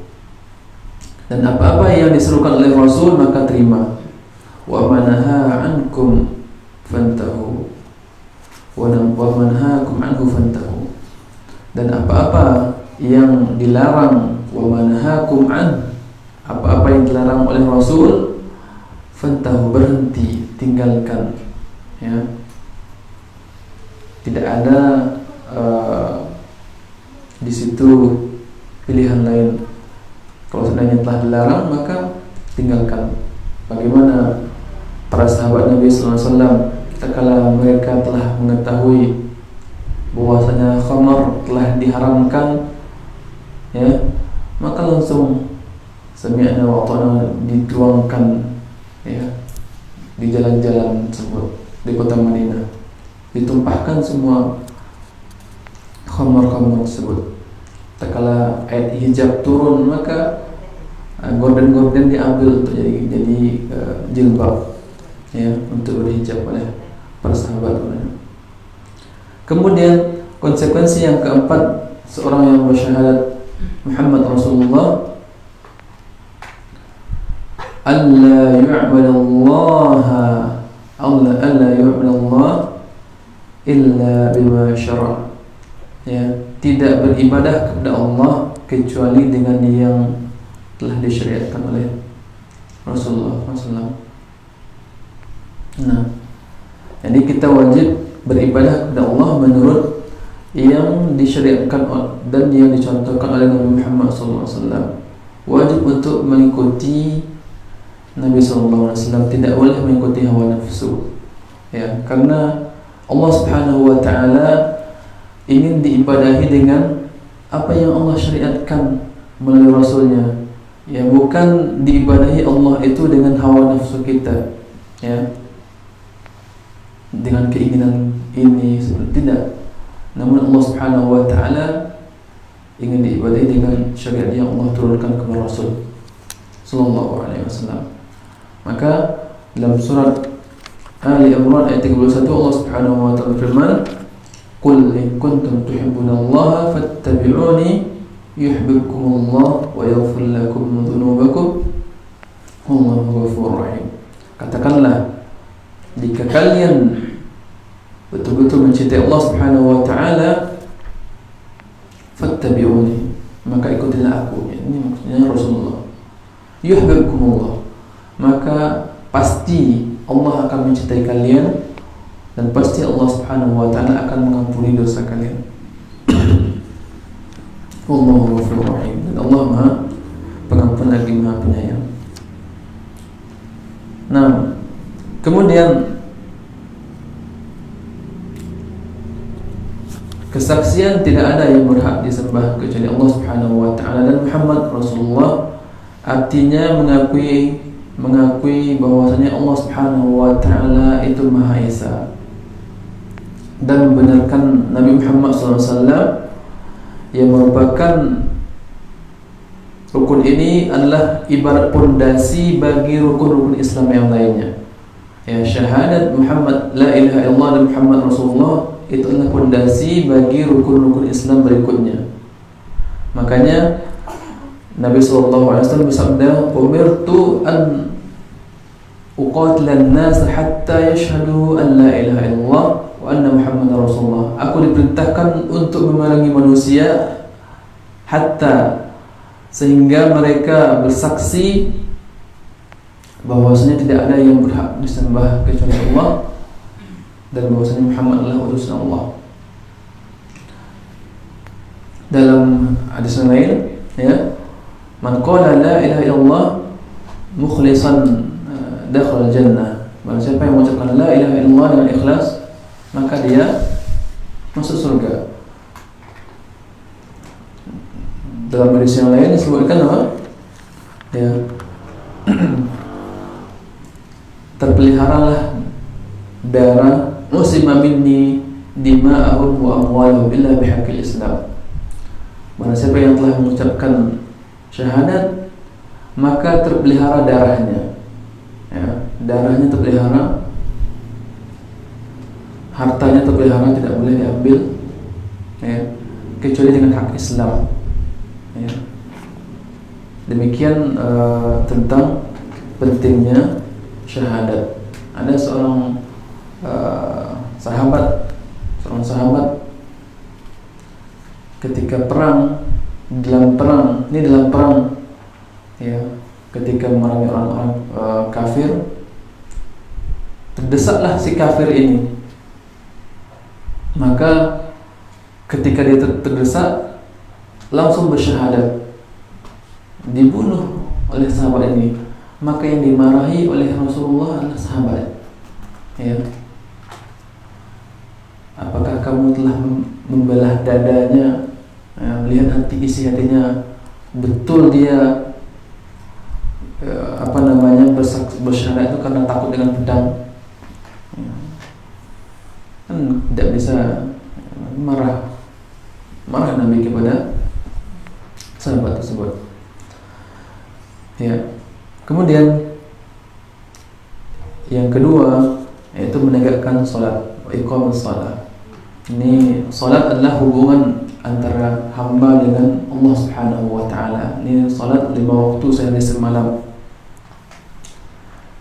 Dan apa-apa yang diserukan oleh Rasul maka terima. Wa ma nahaa ankum fantahu. Wa ma nahakum anhu fantahu. Dan apa-apa yang dilarang, wa ma nahakum an, apa-apa yang dilarang oleh Rasul, fantahu, berhenti, tinggalkan ya. Tidak ada di situ pilihan lain. Kalau seandainya telah dilarang maka tinggalkan. Bagaimana para sahabat Nabi SAW tatkala mereka telah mengetahui bahwasanya khamar telah diharamkan ya, maka langsung sami'na wa ata'na dituangkan ya di jalan-jalan tersebut di kota Madinah, ditumpahkan semua khamar-khamar tersebut. Tatkala ayat hijab turun maka gorden-gorden diambil untuk jadi jilbab ya, untuk berhijab oleh para sahabat. Kemudian konsekuensi yang keempat, seorang yang bersyahadat Muhammad Rasulullah, alla yu'badallah illa bima syara', ya, tidak beribadah kepada Allah kecuali dengan yang telah disyariatkan oleh Rasulullah SAW. Nah, jadi kita wajib beribadah kepada Allah menurut yang disyariatkan dan yang dicontohkan oleh Nabi Muhammad SAW. Wajib untuk mengikuti Nabi SAW, tidak boleh mengikuti hawa nafsu ya, karena Allah Subhanahu wa ta'ala ingin diibadahi dengan apa yang Allah syariatkan melalui Rasulnya ya, bukan diibadahi Allah itu dengan hawa nafsu kita ya, dengan keinginan ini, tidak. Namun Allah Subhanahu wa ta'ala ingin diibadahi dengan syariat yang Allah turunkan kepada Rasul sallallahu alaihi wasallam. Maka dalam surat Ali Imran ayat 31 Allah Subhanahu wa ta'ala berfirman, "Qul in kuntum tuhibbunallaha fattabi'uni yuhibbukumullah wa yaghfir lakum dhunubakum wallahu ghafurur rahim." Katakanlah, jika kalian betul-betul mencintai Allah Subhanahu wa ta'ala, fattabi'uni, maka ikutilah aku. Ini maksudnya Rasulullah. Yuhibbukumullah, maka pasti Allah akan mencintai kalian dan pasti Allah Subhanahu wa ta'ala akan mengampuni dosa kalian. Wallahu ghafurur rahim, dan Allah Maha Pengampun lagi Maha Penyayang. Nah, kemudian kesaksian tidak ada yang berhak disembah kecuali Allah Subhanahu wa ta'ala dan Muhammad Rasulullah, artinya mengakui bahwasanya Allah Subhanahu wa ta'ala itu Maha Esa, dan membenarkan Nabi Muhammad SAW yang merupakan rukun ini adalah ibarat pondasi bagi rukun-rukun Islam yang lainnya ya. Syahadat Muhammad la ilaha illallah dan Muhammad Rasulullah itu adalah pondasi bagi rukun-rukun Islam berikutnya. Makanya Nabi SAW bersabda, "Umirtu an uqatilan nas hatta yashhadu an la ilaha illallah wa anna Muhammadar Rasulullah." Aku diperintahkan untuk memerangi manusia hatta, sehingga mereka bersaksi bahwasanya tidak ada yang berhak disembah kecuali Allah dan bahwasanya Muhammad adalah utusan Allah. Dalam hadis lain, ya, man qala la ilaha illallah mukhlishan dakhala jannah. Barang siapa yang mengucapkan la ilaha illallah dengan ikhlas, maka dia masuk surga. Dalam hadis yang lain disebutkan apa? Ya. Terpeliharalah darah musima minni dima'ahum wa amwalahum illa bihaqqil Islam. Barang siapa yang telah mengucapkan syahadat, maka terpelihara darahnya, ya, darahnya terpelihara, hartanya terpelihara, tidak boleh diambil, ya, kecuali dengan hak Islam, ya. Demikian tentang pentingnya syahadat. Ada seorang sahabat ketika dalam perang, ya, ketika memerangi orang-orang kafir, terdesaklah si kafir ini. Maka ketika dia terdesak, langsung bersyahadat, dibunuh oleh sahabat ini. Maka yang dimarahi oleh Rasulullah adalah sahabat, ya. Apakah kamu telah membelah dadanya, ya, melihat isi hatinya, betul dia bersyahadat itu karena takut dengan pedang, ya. Kan tidak bisa marah Nabi kepada sahabat tersebut, ya. Kemudian yang kedua yaitu menegakkan salat, iqamus salat. Ini salat adalah hubungan antara hamba dengan Allah Subhanahu wa taala. Ini salat 5 waktu sehari semalam.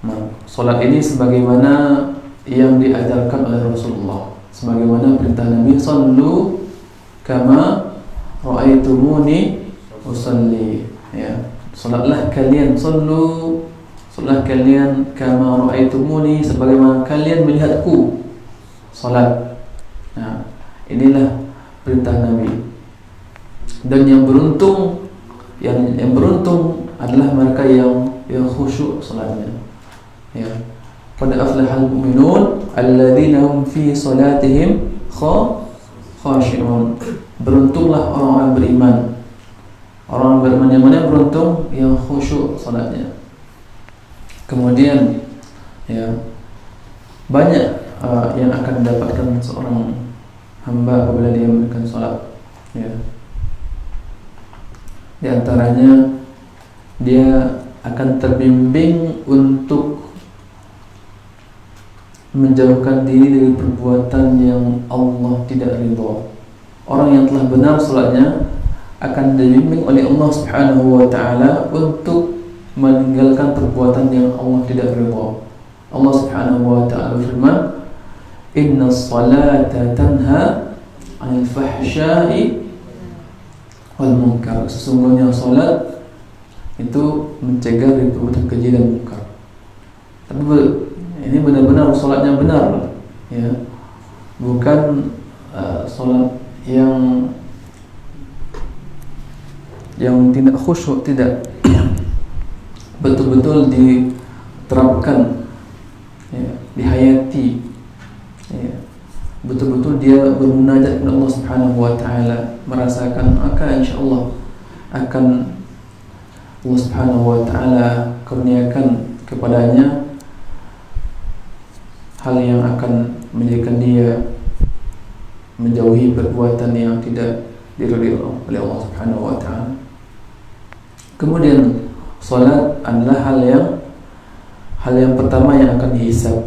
Nah, salat ini sebagaimana yang diajarkan oleh Rasulullah, sebagaimana perintah Nabi, sallu kama ra'aitumuni usalli, ya. Salatlah kalian, salatlah kalian kama ra'aitumuni, sebagaimana kalian melihatku salat. Nah, inilah perintah Nabi. Dan yang beruntung adalah mereka yang khusyuk salatnya, ya. Qad aflahal mu'minun alladzina hum fi salatihim khashi'un. Beruntunglah orang-orang beriman. Orang beriman yang mana beruntung? Yang khusyuk salatnya. Kemudian, ya, banyak yang akan mendapatkan seorang hamba apabila dia menunaikan salat, ya. Di antaranya dia akan terbimbing untuk menjauhkan diri dari perbuatan yang Allah tidak ridha. Orang yang telah benar salatnya akan dibimbing oleh Allah Subhanahu wa taala untuk meninggalkan perbuatan yang Allah tidak ridha. Allah Subhanahu wa taala berfirman, "Innas salata tanha 'anil fahsya'i wal munkar." Sesungguhnya salat itu mencegah dari perbuatan keji dan munkar. Tapi ini benar-benar salatnya benar, ya. Bukan salat yang tidak khusyuk, tidak betul-betul diterapkan, ya, dihayati, ya. Betul-betul dia bermunajat kepada Allah Subhanahu wa taala, merasakan, maka insyaallah akan Allah Subhanahu wa taala kurniakan kepadanya hal yang akan menjadikan dia menjauhi perbuatan yang tidak diridhai oleh Allah Subhanahu wa taala. Kemudian salat adalah hal yang pertama yang akan dihisab,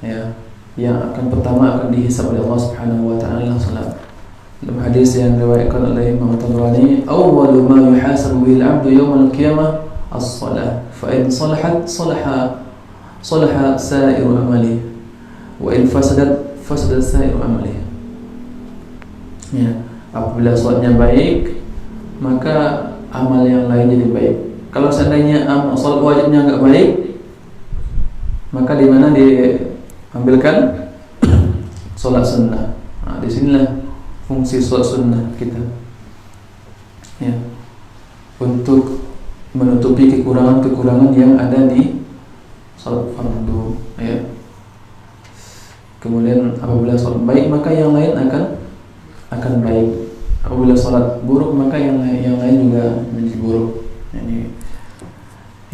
ya. yang akan pertama akan dihisab oleh Allah Subhanahu wa taala salat. Dalam hadis yang diriwayatkan oleh Imam Tabrani, awwalu ma yuhasabu bihi al-'abdu yawm al-qiyamah as-salah, fa in salahat salaha sa'iru amalihi, wa in fasadat fasada sa'iru amalihi. Ya, apabila salatnya baik, maka amal yang lain jadi baik. Kalau seandainya salat wajibnya enggak baik, maka di mana diambilkan salat sunnah. Nah, di sinilah fungsi salat sunnah kita, ya, untuk menutupi kekurangan-kekurangan yang ada di salat fardu, ya. Kemudian apabila salat baik, maka yang lain akan baik. Apabila salat buruk, maka yang lain juga menjadi buruk. Ini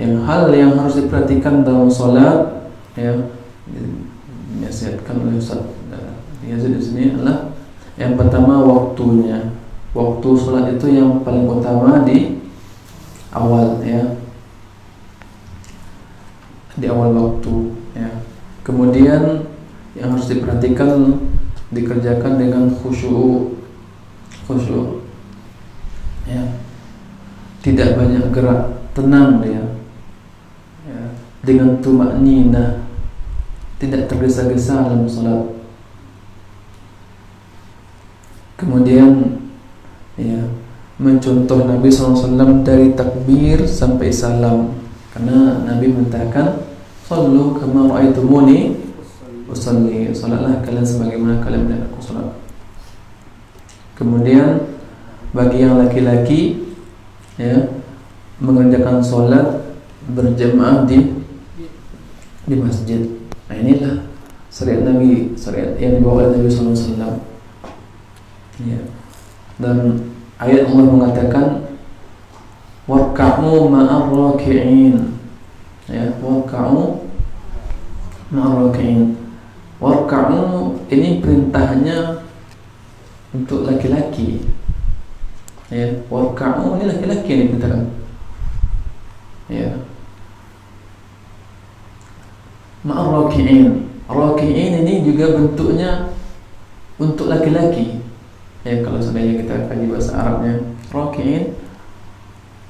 yang hal yang harus diperhatikan dalam salat, ya, dinasihatkan oleh Ustaz Yazid di sini adalah yang pertama waktunya. Waktu salat itu yang paling utama di awal, ya, di awal waktu, ya. Kemudian yang harus diperhatikan, dikerjakan dengan khusyuk, ya, tidak banyak gerak, tenang dia, ya, dengan tumakninah, tidak tergesa-gesa dalam salat. Kemudian, ya, mencontoh Nabi SAW dari takbir sampai salam, karena Nabi mengatakan, "Shallu kama ra'aitumuni usalli." Salatlah kalian sebagaimana kalian melihat aku salat. Kemudian bagi yang laki-laki, ya, mengerjakan salat berjamaah di masjid. Nah, inilah syariat Nabi, syariat yang dibawa oleh Nabi SAW. Ya. Dan ayat Allah mengatakan warka'u ma'ar raki'in, ya, warka'u ma'ar raki'in. Warka'u ini perintahnya untuk laki-laki, ya. Warka'u ini laki-laki yang diperintahkan, ya. Ma'ar raki'in, raki'in ini juga bentuknya untuk laki-laki. Ya, kalau seandainya kita kaji bahasa Arabnya, raki'in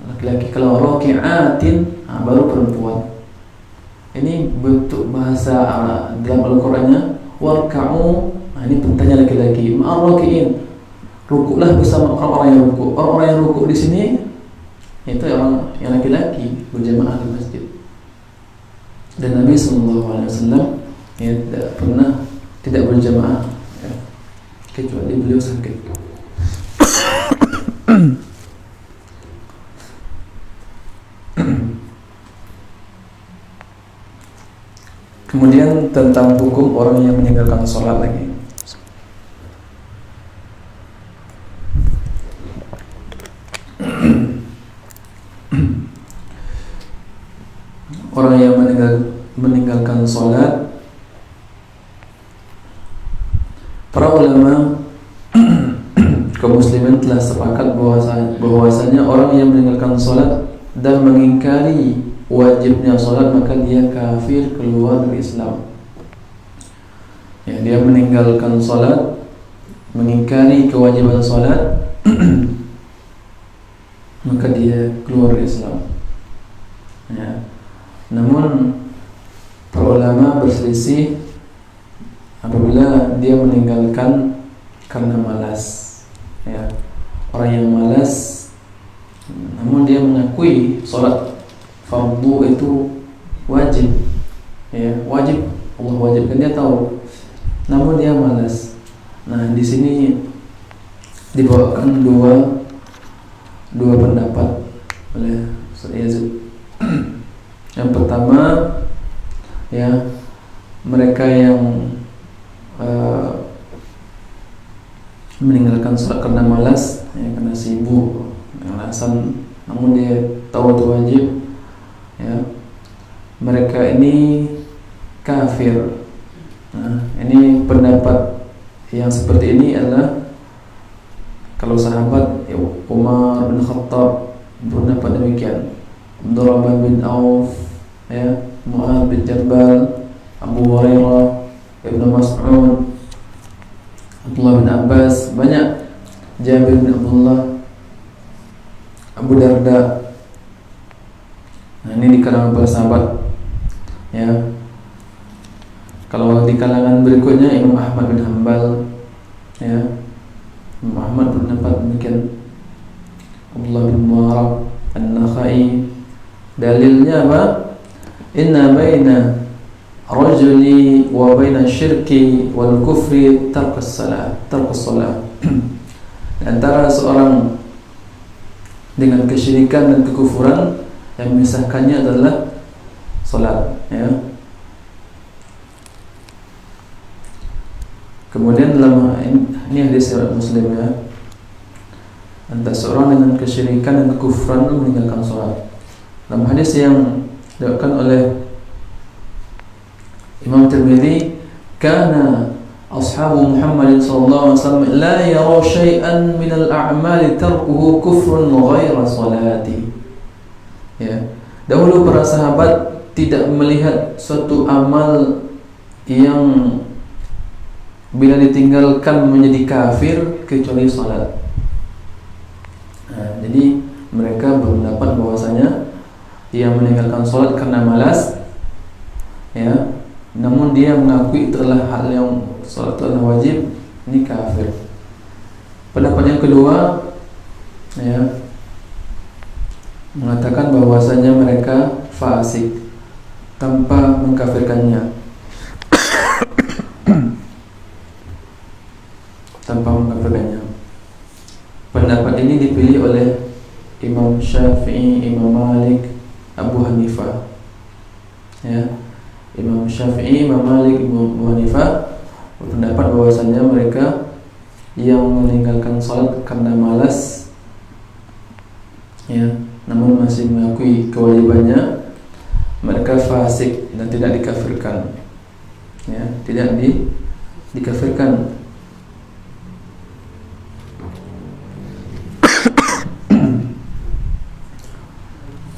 laki-laki, kalau raki'atin, baru perempuan. Ini bentuk bahasa dalam Al-Qur'annya warka'u, ini perintahnya laki-laki. Ma'ar raki'in, rukuklah bersama orang-orang yang rukuk. Orang-orang yang rukuk di sini itu orang yang laki-laki berjamaah di masjid. Dan Nabi SAW, ya, tidak berjamaah, ya, kecuali beliau sakit. Kemudian tentang hukum orang yang meninggalkan sholat lagi. Orang yang meninggalkan sholat, para ulama kaum muslimin telah sepakat bahwasanya orang yang meninggalkan sholat dan mengingkari wajibnya sholat, maka dia kafir, keluar dari Islam. Ya, dia meninggalkan sholat, mengingkari kewajiban sholat, maka dia keluar dari Islam. Ya. Namun para ulama berselisih apabila dia meninggalkan karena malas, ya. Orang yang malas namun dia mengakui sholat fardu itu wajib, ya, wajib, Allah wajibkan, dia tahu, namun dia malas. Nah, di sini dibawakan dua pendapat oleh Ustaz Yazid. Yang pertama, ya, mereka yang meninggalkan sholat karena malas, ya, karena sibuk, alasan, namun dia tahu itu wajib, ya, mereka ini kafir. Nah, ini pendapat yang seperti ini adalah kalau sahabat, ya, Umar bin Khattab berpendapat demikian, Abdurrahman bin Auf, ya, Mu'adz bin Jabal, Abu Hurairah, Ibnu Mas'ud, Abdullah bin Abbas, banyak, Jabir bin Abdullah, Abu Darda. Nah, ini di kalangan para sahabat, ya. Kalau di kalangan berikutnya Imam Ahmad bin Hanbal, ya, Imam Ahmad berpendapat demikian. Abdullah bin Mubarak An-Nakhai, dalilnya apa? Inna baina rajuli wa baina syirki wal kufri tarkus salat. Antara seorang dengan kesyirikan dan kekufuran, yang memisahkannya adalah salat, ya. Kemudian dalam ini hadis riwayat Muslim, ya, antara seorang dengan kesyirikan dan kekufuran meninggalkan salat. Dalam hadis yang diriwayatkan oleh Imam Tirmidzi, kana ashabu Muhammad sallallahu alaihi wasallam la yara syai'an min al-a'mal tarkuhu kufrun ghaira salati. Ya, dahulu para sahabat tidak melihat suatu amal yang bila ditinggalkan menjadi kafir kecuali salat. Nah, jadi mereka berpendapat bahwasanya yang meninggalkan salat karena malas, ya, namun dia mengakui itu adalah hal yang salat adalah wajib, ini kafir. Pendapat yang kedua, ya, mengatakan bahwasanya mereka fasik tanpa mengkafirkannya. Pendapat ini dipilih oleh Imam Syafi'i, Imam Malik, Abu Hanifah, ya. Imam Syafi'i, Imam Malik, Abu Hanifah berpendapat bahwasanya mereka yang meninggalkan salat karena malas, ya, namun masih mengakui kewajibannya, mereka fasik dan tidak dikafirkan, ya, tidak dikafirkan.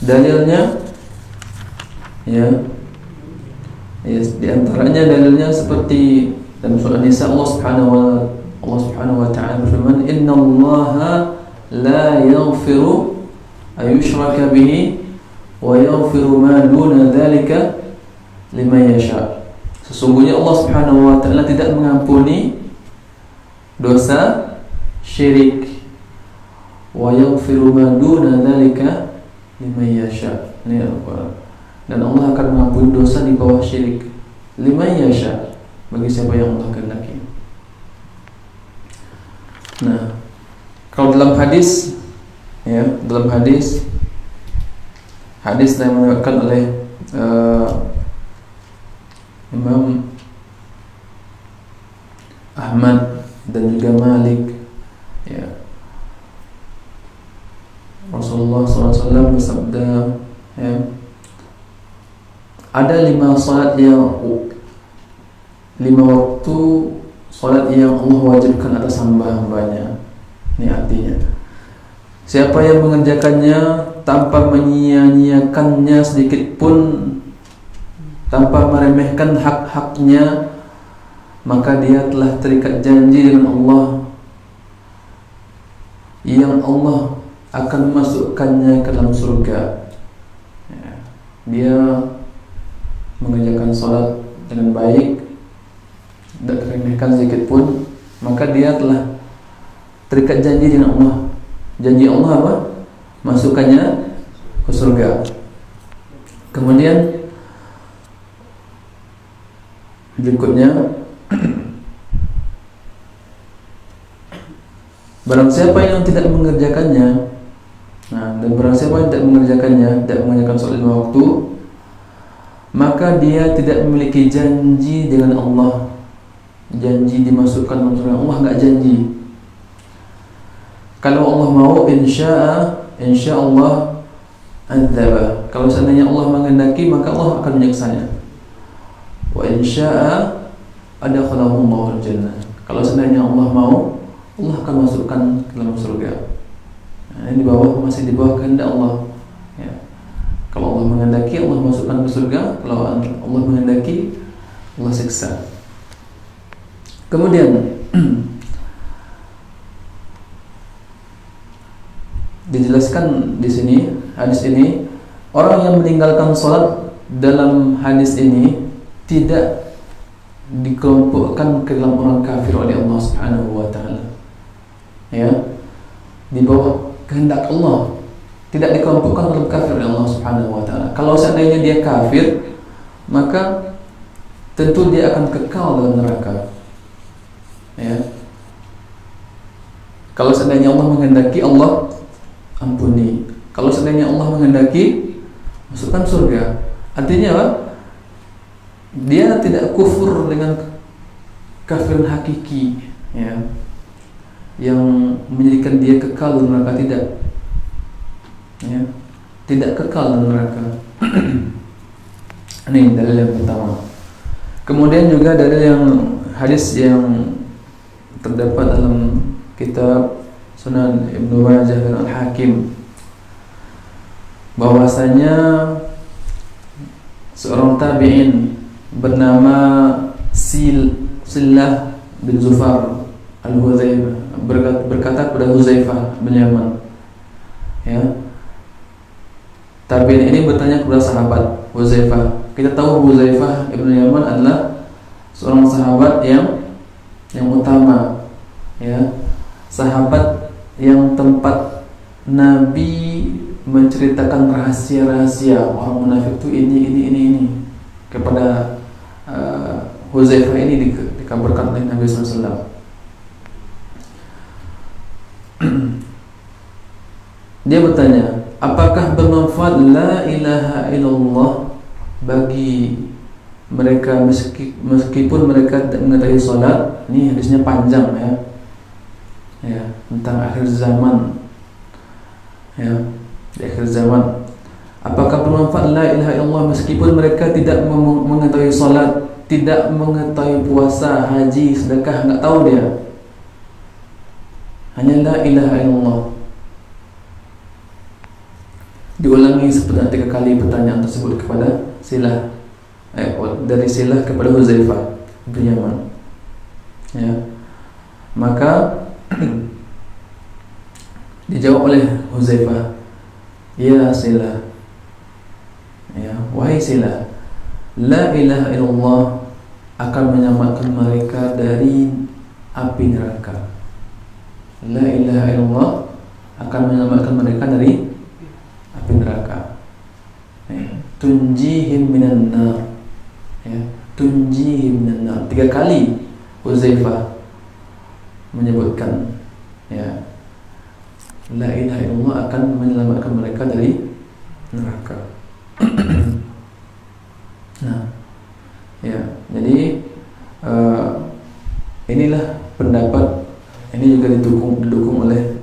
Dalilnya, ya, di antaranya dalilnya seperti dalam surah Nisa, Allah Subhanahu wa ta'ala berfirman, innallaha la yaghfiru ayyushraka bihi wa yaghfiru ma duna dzalika liman yasha. Sesungguhnya Allah Subhanahu wa ta'ala tidak mengampuni dosa syirik, wa yaghfiru ma duna dzalika liman yasha. Ini Al-Quran. Dan Allah akan mengampuni dosa di bawah syirik, liman yasha, bagi siapa yang Allah kehendaki. Nah, kalau dalam hadis, ya, dalam hadis yang diriwayatkan oleh Imam Ahmad dan juga Malik, ya, Rasulullah SAW bersabda, ya, ada 5 waktu salat yang Allah wajibkan atas hamba-hambanya. Ini artinya, siapa yang mengerjakannya tanpa menyia-nyiakannya sedikit pun, tanpa meremehkan hak-haknya, maka dia telah terikat janji dengan Allah yang Allah akan memasukkannya ke dalam surga. Ya, dia mengerjakan salat dengan baik, tidak diremehkan sedikit pun, maka dia telah terikat janji dengan Allah. Janji Allah apa? Masukkannya ke surga. Kemudian berikutnya, barang siapa yang tidak mengerjakannya, dan barang siapa yang tidak mengerjakan salat 5 waktu, maka dia tidak memiliki janji dengan Allah, janji dimasukkan dalam surga. Allah enggak janji. Kalau Allah mau, insya Allah adzaba. Kalau seandainya Allah menghendaki, maka Allah akan menyiksanya. Wa insya'a adakhalahu Allahul jannah. Kalau seandainya Allah mau, Allah akan masukkan ke dalam surga. Nah, ini masih di bawah kehendak Allah, ya. Kalau Allah menghendaki, Allah masukkan ke surga. Kalau Allah menghendaki, Allah siksa. Kemudian dijelaskan di sini, hadis ini, orang yang meninggalkan sholat dalam hadis ini tidak dikelompokkan ke dalam orang kafir oleh Allah Subhanahu wa taala. Ya, di bawah kehendak Allah, tidak dikelompokkan dalam kafir oleh Allah Subhanahu wa taala. Kalau seandainya dia kafir, maka tentu dia akan kekal dalam neraka. Ya. Kalau seandainya Allah menghendaki, Allah ampuni. Kalau seandainya Allah menghendaki, masukkan surga. Artinya apa? Dia tidak kufur dengan kafiran hakiki, ya, yang menjadikan dia kekal dalam neraka, tidak, ya, tidak kekal dalam neraka. Ini dalil yang pertama. Kemudian juga dalil yang hadis yang terdapat dalam kitab Sunan Ibnu Majah dan Al-Hakim, bahwasanya seorang tabi'in bernama Sillah bin Zufar Al-Huzaifah berkata kepada Huzaifah bin Yaman, ya, tabi'in ini bertanya kepada sahabat Huzaifah. Kita tahu Huzaifah bin Yaman adalah seorang sahabat yang utama, ya, sahabat yang tempat Nabi menceritakan rahasia-rahasia orang munafik itu ini kepada Huzaifah ini dikabarkan oleh Nabi SAW. Dia bertanya, apakah bermanfaat la ilaha illallah bagi mereka meskipun mereka tidak mengetahui salat? Ini hadisnya panjang, ya, tentang akhir zaman, ya, di akhir zaman. Apakah bermanfaat la ilaha illallah meskipun mereka tidak mengetahui salat, tidak mengetahui puasa, haji, sedekah, enggak tahu dia. Hanya la ilaha illallah. Diulangi sebanyak 3 kali pertanyaan tersebut kepada Sillah, dari Sillah kepada Huzaifah bin Yaman, ya. Maka dijawab oleh Huzaifah, ya Sillah, ya, wahai Sillah, la ilaha illallah akan menyelamatkan mereka dari api neraka. La ilaha illallah akan menyelamatkan mereka dari api neraka. Tunjihim minan nar, ya, tunjihim minan nar. 3 kali Huzaifah menyebutkan, ya, la ilaha illallah akan menyelamatkan mereka dari neraka. Nah, ya, jadi inilah pendapat, ini juga didukung oleh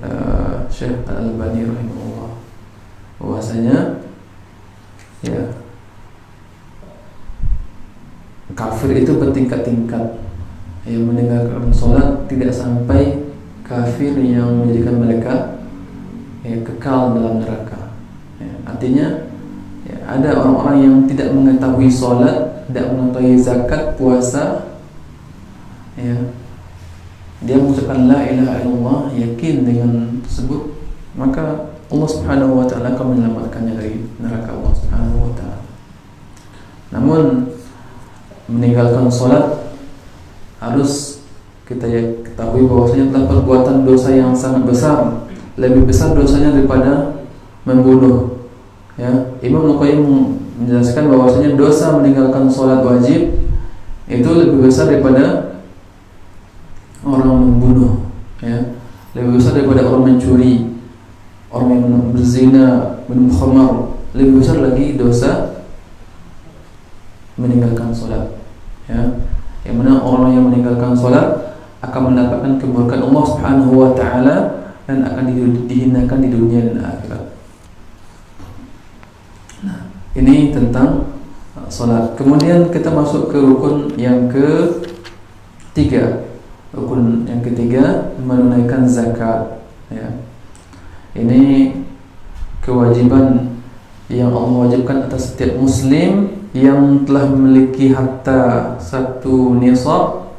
Syekh Al-Albani rahimahullah, bahwasanya, ya, kafir itu bertingkat-tingkat. Yang meninggalkan sholat tidak sampai kafir yang menjadikan mereka, ya, kekal dalam neraka. Ya, artinya, ya, ada orang-orang yang tidak mengetahui sholat, tidak mengetahui zakat, puasa, ya, dia mengucapkan la ilaha illallah, yakin dengan tersebut, maka Allah Subhanahu wa taala akan menyelamatkannya dari neraka Allah Subhanahu wa taala. Namun meninggalkan sholat harus kita ketahui bahwasanya telah perbuatan dosa yang sangat besar, lebih besar dosanya daripada membunuh. Ya, Imam Al-Qayyim menjelaskan bahwasanya dosa meninggalkan sholat wajib itu lebih besar daripada orang membunuh, ya, lebih besar daripada orang mencuri, orang yang berzina, minum khamar, lebih besar lagi dosa meninggalkan sholat, ya. Yang mana orang yang meninggalkan sholat akan mendapatkan kemurkaan Allah Subhanahu wa taala dan akan dihinakan di dunia dan akhirat. Nah, ini tentang sholat. Kemudian kita masuk ke rukun yang ketiga. Rukun yang ketiga, menunaikan zakat, ya. Ini kewajiban yang Allah wajibkan atas setiap muslim yang telah memiliki harta 1 nisab,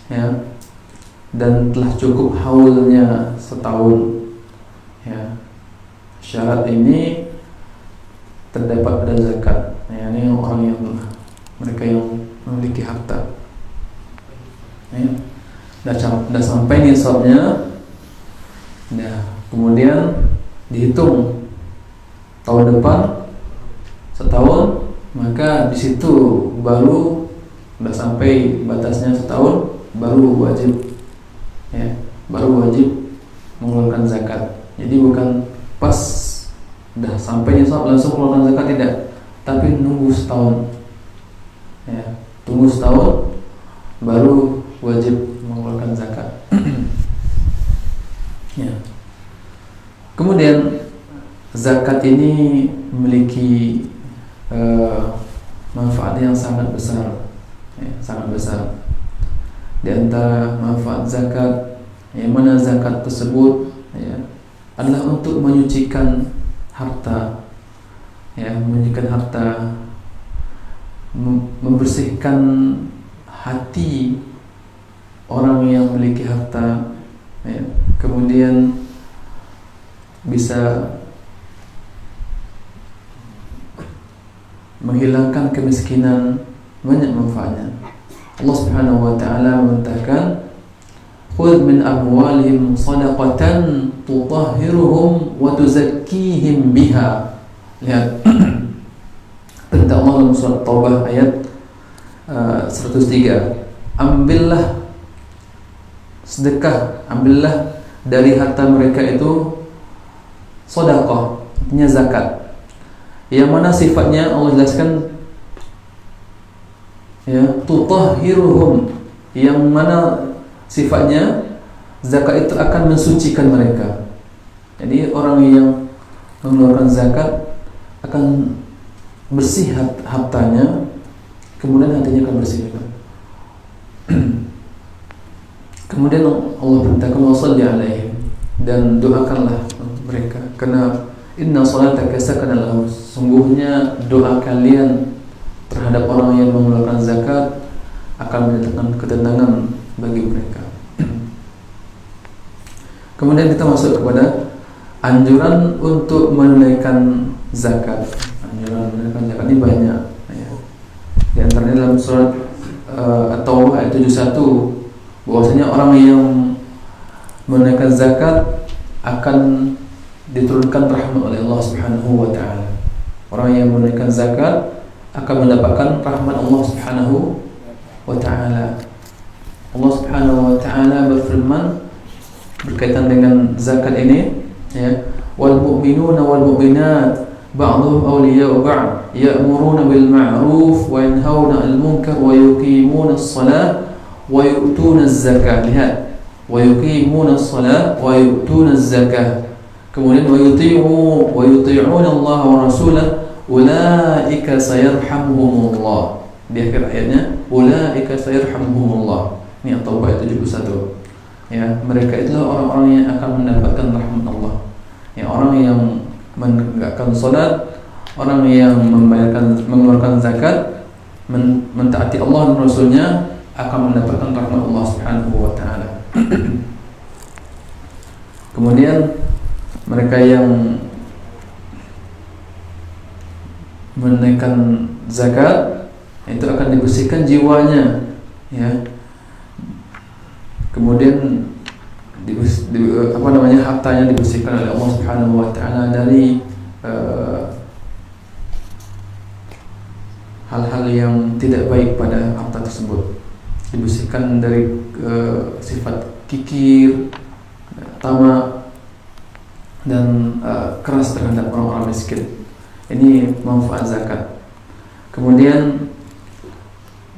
ya, dan telah cukup haulnya setahun, ya. Syarat ini terdapat pada zakat, ya, ini orang yang mereka yang memiliki harta, ya. Dah sampai nisabnya, nah kemudian dihitung tahun depan setahun, maka di situ baru udah sampai batasnya setahun, baru wajib, ya, baru wajib mengeluarkan zakat. Jadi bukan pas udah sampai nisab langsung mengeluarkan zakat, tidak, tapi nunggu setahun, ya, tunggu setahun baru wajib mengeluarkan zakat. Ya. Kemudian zakat ini memiliki manfaat yang sangat besar, ya, sangat besar. Di antara manfaat zakat, yang mana zakat tersebut, ya, adalah untuk menyucikan harta, ya, menyucikan harta, membersihkan hati orang yang memiliki harta, ya. Kemudian bisa menghilangkan kemiskinan, banyak manfaatnya. Allah Subhanahu wa taala mengatakan, "Khudh min amwalihim shadaqatan tutahhiruhum wa tuzakkihim biha." Lihat perintah Allah dalam surat Taubah ayat 103. Ambillah sedekah, ambillah dari harta mereka itu sedekah, artinya zakat. Yang mana sifatnya Allah jelaskan, ya, tutahhiruhum, yang mana sifatnya zakat itu akan mensucikan mereka. Jadi orang yang mengeluarkan zakat akan bersih hartanya, kemudian hatinya akan bersih juga. Kemudian Allah perintahkan wassalli alaihim, dan doakanlah mereka, karena inna salataka sakanun lahum, sungguhnya doa kalian terhadap orang yang mengeluarkan zakat akan mendatangkan ketenangan bagi mereka. Kemudian kita masuk kepada anjuran untuk menunaikan zakat. Anjuran menunaikan zakat ini banyak, ya. Di antaranya dalam surat At-Taubah ayat 71, bahwasanya orang yang menunaikan zakat akan diturunkan rahmat oleh Allah Subhanahu wa taala. Orang yang menunaikan zakat akan mendapatkan rahmat Allah Subhanahu wa taala. Allah Subhanahu wa taala berfirman berkaitan dengan zakat ini, ya, wal mu'minuna wal mu'minat ba'dhum awliya'u ba'd ya'muruna bil ma'ruf wa yanhauna 'anil munkar wa yuqimuna as-shalah wa yu'tuna az-zakah. Lihat, wa yuqimuna as-shalah wa yu'tuna az-zakah. Kemudian wa yuti'una Allah wa rasulahu ulaika sayarhamuhumullah. Di akhir ayatnya ulaika sayarhamuhumullah. Ini At-Taubah ayat 71. Ya, mereka itulah orang-orang yang akan mendapatkan rahmat Allah. Ya, orang yang menegakkan salat, orang yang mengeluarkan zakat, mentaati Allah dan Rasulnya akan mendapatkan rahmat Allah Subhanahu wa taala. Kemudian mereka yang menunaikan zakat itu akan dibersihkan jiwanya, ya. Kemudian hartanya dibersihkan oleh Allah Subhanahu wa taala dari hal-hal yang tidak baik pada harta tersebut. Dibersihkan dari sifat kikir, tamak, dan keras terhadap orang-orang miskin. Ini manfaat zakat. Kemudian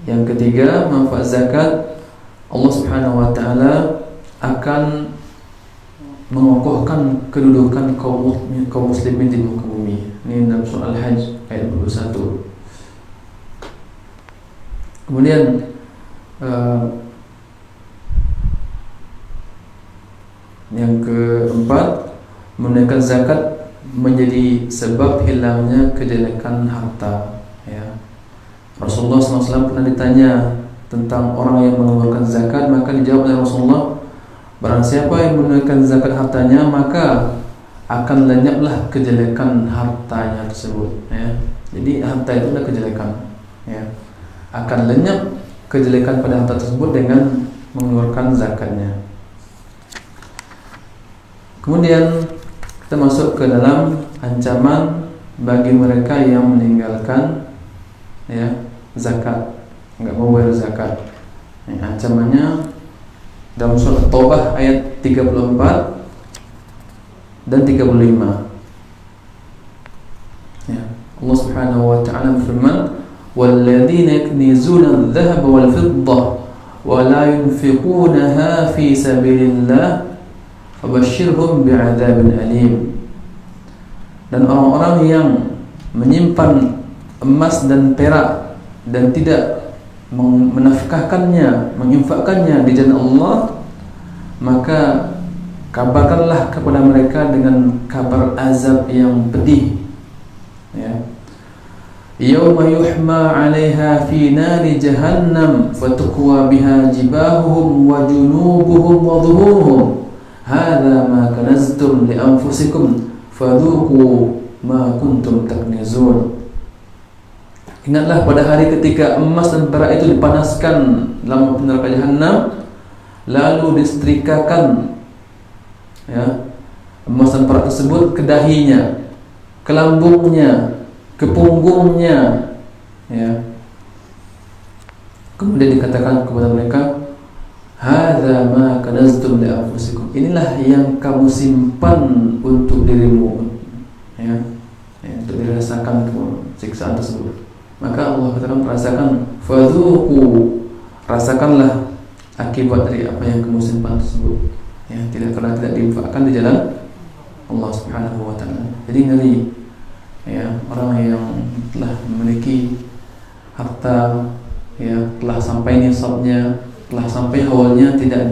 yang ketiga, manfaat zakat, Allah Subhanahu wa taala akan mengokohkan kedudukan kaum muslimin di muka bumi. Ini dalam surah Al-Hajj ayat 21. Kemudian yang keempat, menunaikan zakat menjadi sebab hilangnya kejelekan harta, ya. Rasulullah SAW pernah ditanya tentang orang yang mengeluarkan zakat, maka dijawab oleh Rasulullah, barang siapa yang menunaikan zakat hartanya, maka akan lenyaplah kejelekan hartanya tersebut, ya. Jadi harta itu adalah kejelekan, ya. Akan lenyap kejelekan pada harta tersebut dengan mengeluarkan zakatnya. Kemudian kita masuk ke dalam ancaman bagi mereka yang meninggalkan, ya, zakat, enggak mau bayar zakat. Ancamannya dalam surah Taubah ayat 34 dan 35. Ya, Allah Subhanahu wa taala berfirman, "Walladzina yaknizuna adh-dhahaba wal fiddah wa la yunfiqunaha fi sabilillah fabashshirhum bi'adzabin alim." Dan orang-orang yang menyimpan emas dan perak dan tidak menafkahkannya, menginfakkannya di jalan Allah, maka kabarkanlah kepada mereka dengan kabar azab yang pedih, ya. Yauma yuhma 'alaiha fi nari jahannam fatukwa biha jibahuhum wa junubuhum wa dhuhuruhum hadza ma kanaztum li anfusikum fadhuqu ma kuntum taknizun. Ingatlah pada hari ketika emas dan perak itu dipanaskan dalam neraka jahanam, lalu disetrikakan, ya, emas dan perak tersebut ke dahinya, ke lambungnya, ke punggungnya, ya. Kemudian dikatakan kepada mereka, hadza ma kanaztum li anfusikum, inilah yang kamu simpan untuk dirimu, ya, untuk dirasakan siksaan tersebut. Maka Allah katakan, rasakan, fadhuqu, rasakanlah akibat dari apa yang kamu simpan tersebut, ya, karena tidak diinfakkan di jalan Allah Subhanahu wa taala. Jadi ngeri, ya, orang yang telah memiliki harta, ya, telah sampai nisabnya, telah sampai haulnya, tidak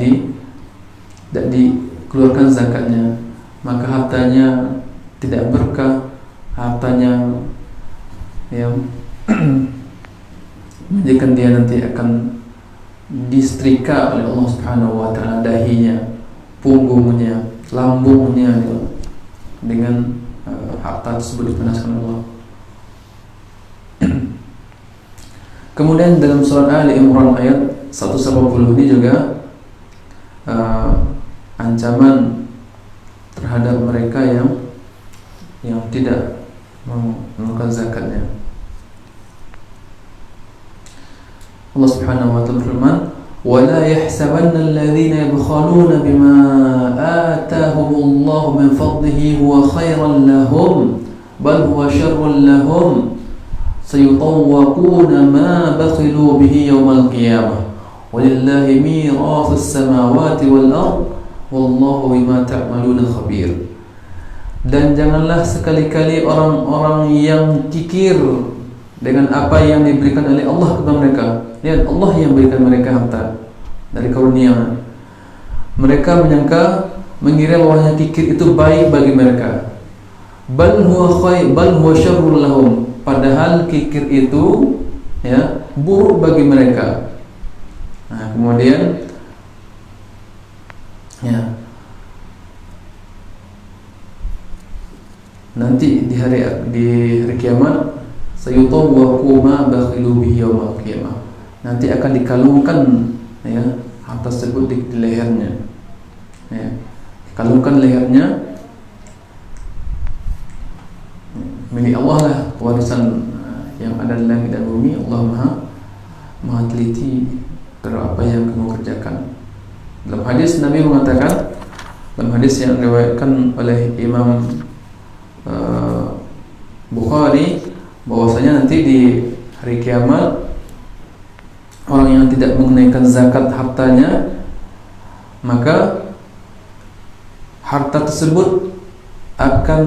dikeluarkan zakatnya, maka hartanya tidak berkah, hartanya, ya, menjadikan dia nanti akan disetrika oleh Allah Subhanahu wa taala dahinya, punggungnya, lambungnya, ya, dengan harta tersebut dipanaskan Allah. Kemudian dalam surah Ali Imran ayat 180 ini juga ancaman terhadap mereka yang tidak mengeluarkan zakatnya. Allah Subhanahu wa taala berfirman, "Wa la yahsabanna alladhina yabkhaluna bima atahumullahu min fadlihi huwa khairan lahum bal huwa syarrun lahum sayutawwaquna ma bakhilu bihi yawmal qiyamah walillahi mirathus samawati wal ard wallahu bima ta'maluna khabir." Dan janganlah sekali-kali orang-orang yang kikir dengan apa yang diberikan oleh Allah kepada mereka. Lihat, Allah yang berikan mereka harta dari karunia. Mereka menyangka, mengira bahwa kikir itu baik bagi mereka. Bal huwa syarrul lahum. Padahal kikir itu, ya, buruk bagi mereka. Nah, kemudian, ya, nanti di hari kiamat, sayutawwaqu ma bakhilu bihi yawmal qiyamah. Nanti akan dikalungkan, ya, harta tersebut di lehernya, ya, kalungkan lehernya, milik Allah lah, warisan yang ada di langit dan bumi. Allah maha teliti terhadap apa yang kamu kerjakan. Dalam hadis Nabi mengatakan, dalam hadis yang diriwayatkan oleh Imam Bukhari, bahwasanya nanti di hari kiamat orang yang tidak menunaikan zakat hartanya, maka harta tersebut akan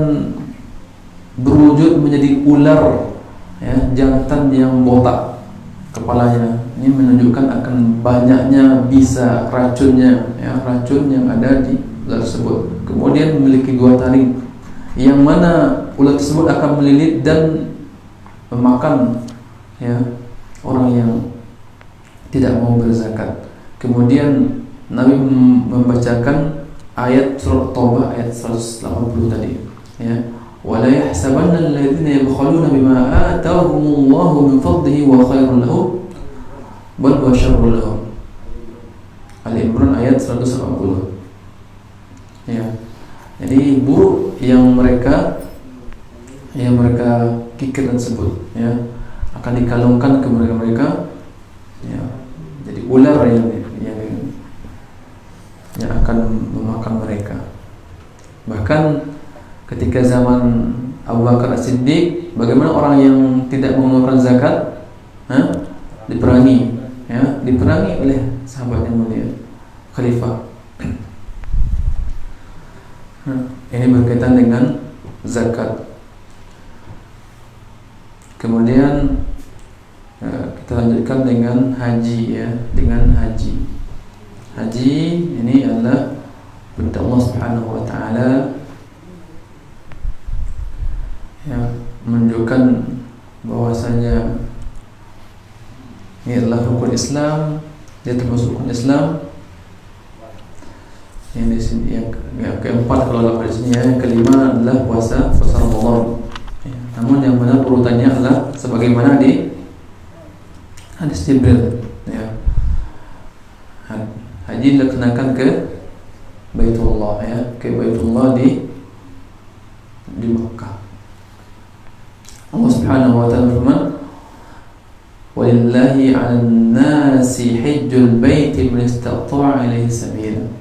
berwujud menjadi ular, ya, jantan yang botak kepalanya. Ini menunjukkan akan banyaknya bisa racunnya, ya, racun yang ada di ular tersebut. Kemudian memiliki 2 taring, yang mana ular tersebut akan melilit dan memakan, ya, orang yang tidak mau berzakat. Kemudian Nabi membacakan ayat surah Taubah ayat 180 tadi, ya. Wala yahsabanna alladziina yabkhaluna bima aataahumullahu min fadlihi wa khairun lahum bal huwa syarrun lahum. Ali Imran ayat 180. Ya. Jadi buruk yang mereka kikir dan sebut, ya, akan dikalungkan ke mereka, ya. Jadi ular yang akan memakan mereka. Bahkan ketika zaman Abu Bakar As-Siddiq, bagaimana orang yang tidak mengeluarkan zakat diperangi, ya, diperangi oleh sahabat yang mulia, khalifah. Ini berkaitan dengan zakat. Kemudian kita lanjutkan dengan haji, ya, dengan haji. Haji ini adalah perintah Allah Subhanahu wa taala, ya, menunjukkan bahwasanya ini adalah rukun Islam, dia termasuk rukun Islam. Yang di sini yang keempat kalau dalam hadis ini, yang kelima adalah puasa Ramadan. Ya, namun yang benar urutannya adalah sebagaimana di hadis Jibril, ya. Haji dilaksanakan ke Baitullah, ya, ke Baitullah di Makkah. Allah Subhanahu wa taala berfirman, "Walillahi 'alan nasi hajjul baiti man istata'a ilaihi sabila."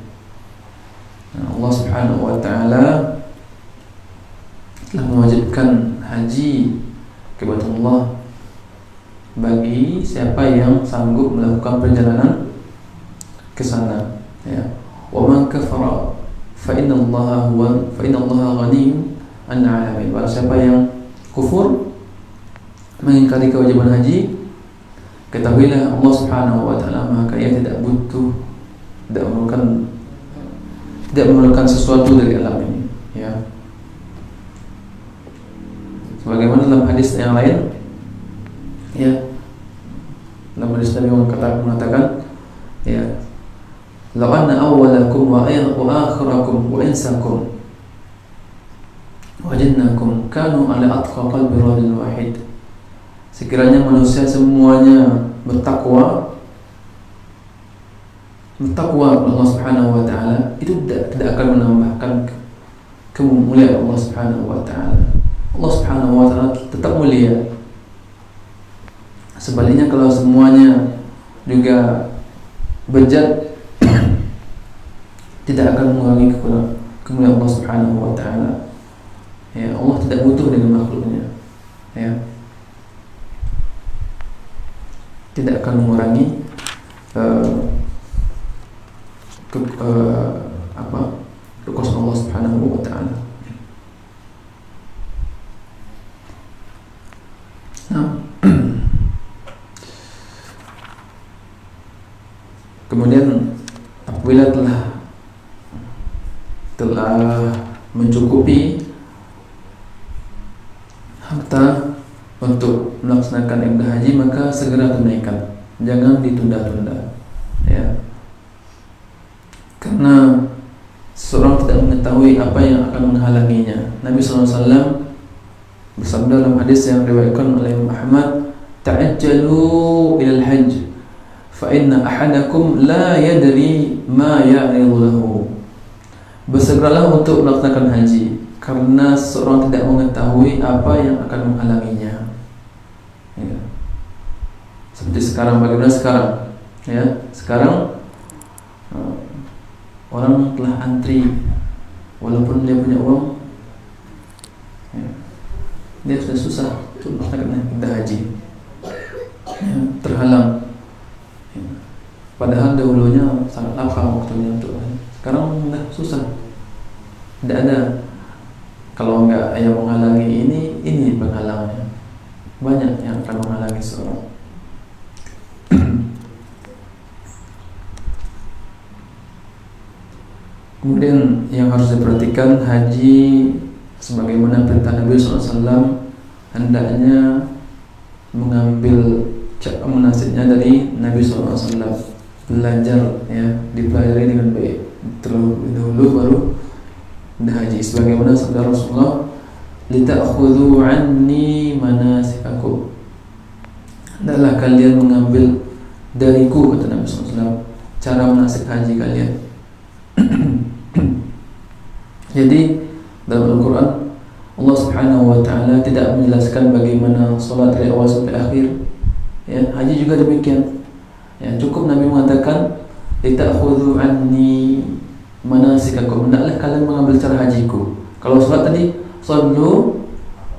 Allah Subhanahu wa taala telah mewajibkan haji ke Baitullah bagi siapa yang sanggup melakukan perjalanan ke sana, ya. Wa man kafara fa inna Allah ghaniyyun 'anil 'alamin. Barang siapa yang kufur mengingkari kewajiban haji, ketahuilah Allah Subhanahu wa taala Maha Kaya, tidak butuh, tidak memerlukan sesuatu dari alam ini, ya. Sebagaimana dalam hadis yang lain, ya, dalam hadis Nabi mengatakan, ya, "Law anna awwalakum wa akhirakum wa insakum wa jinnakum kanu ala atqa qalbi rajulin wahid." Sekiranya manusia semuanya bertakwa Allah Subhanahu wa taala, itu tidak akan menambahkan kemuliaan Allah Subhanahu wa taala. Allah Subhanahu wa taala tetap mulia. Sebaliknya kalau semuanya juga bejat, tidak akan mengurangi kemuliaan Allah Subhanahu wa taala. Ya, Allah tidak butuh dengan makhluknya, ya. Tidak akan mengurangi kekuasaan Allah Subhanahu wa taala. Nah, kemudian apabila telah mencukupi harta untuk melaksanakan ibadah haji, maka segera tunaikan, jangan ditunda-tunda, ya. Karena seorang tidak mengetahui apa yang akan menghalanginya. Nabi SAW bersabda dalam hadis yang diriwayatkan oleh Imam Ahmad, "Ta'ajjalu ilal hajj, fa inna ahadakum la yadri ma ya'ridu lahu." Bersegeralah untuk melaksanakan haji, karena seorang tidak mengetahui apa yang akan menghalanginya, ya. Seperti sekarang, bagaimana sekarang, ya, sekarang orang telah antri walaupun dia punya uang, ya, dia sudah susah untuk melaksanakan ibadah haji, ya, terhalang, ya. Padahal dahulunya sangat lapang waktunya untuk haji. Sekarang sudah susah, tidak ada. Kalau enggak yang menghalangi ini penghalangnya, banyak yang akan menghalangi seorang. Kemudian yang harus diperhatikan, haji sebagaimana perintah Nabi SAW hendaknya mengambil Munasiknya dari Nabi SAW, belajar ya, dipelajari dengan baik terlebih dahulu baru berhaji. Sebagaimana sabda Rasulullah, "Lita'khudhu 'anni manasikakum." Hendaklah kalian mengambil dariku, kata Nabi SAW, cara manasik haji kalian. Jadi dalam Al-Quran Allah Subhanahu wa Ta'ala tidak menjelaskan bagaimana sholat dari awal sampai akhir. Ya, haji juga demikian. Ya, cukup Nabi mengatakan, "Lita'khudhu 'anni manasikakum." Hendaklah kalian mengambil cara hajiku. Kalau sholat tadi, "Shallu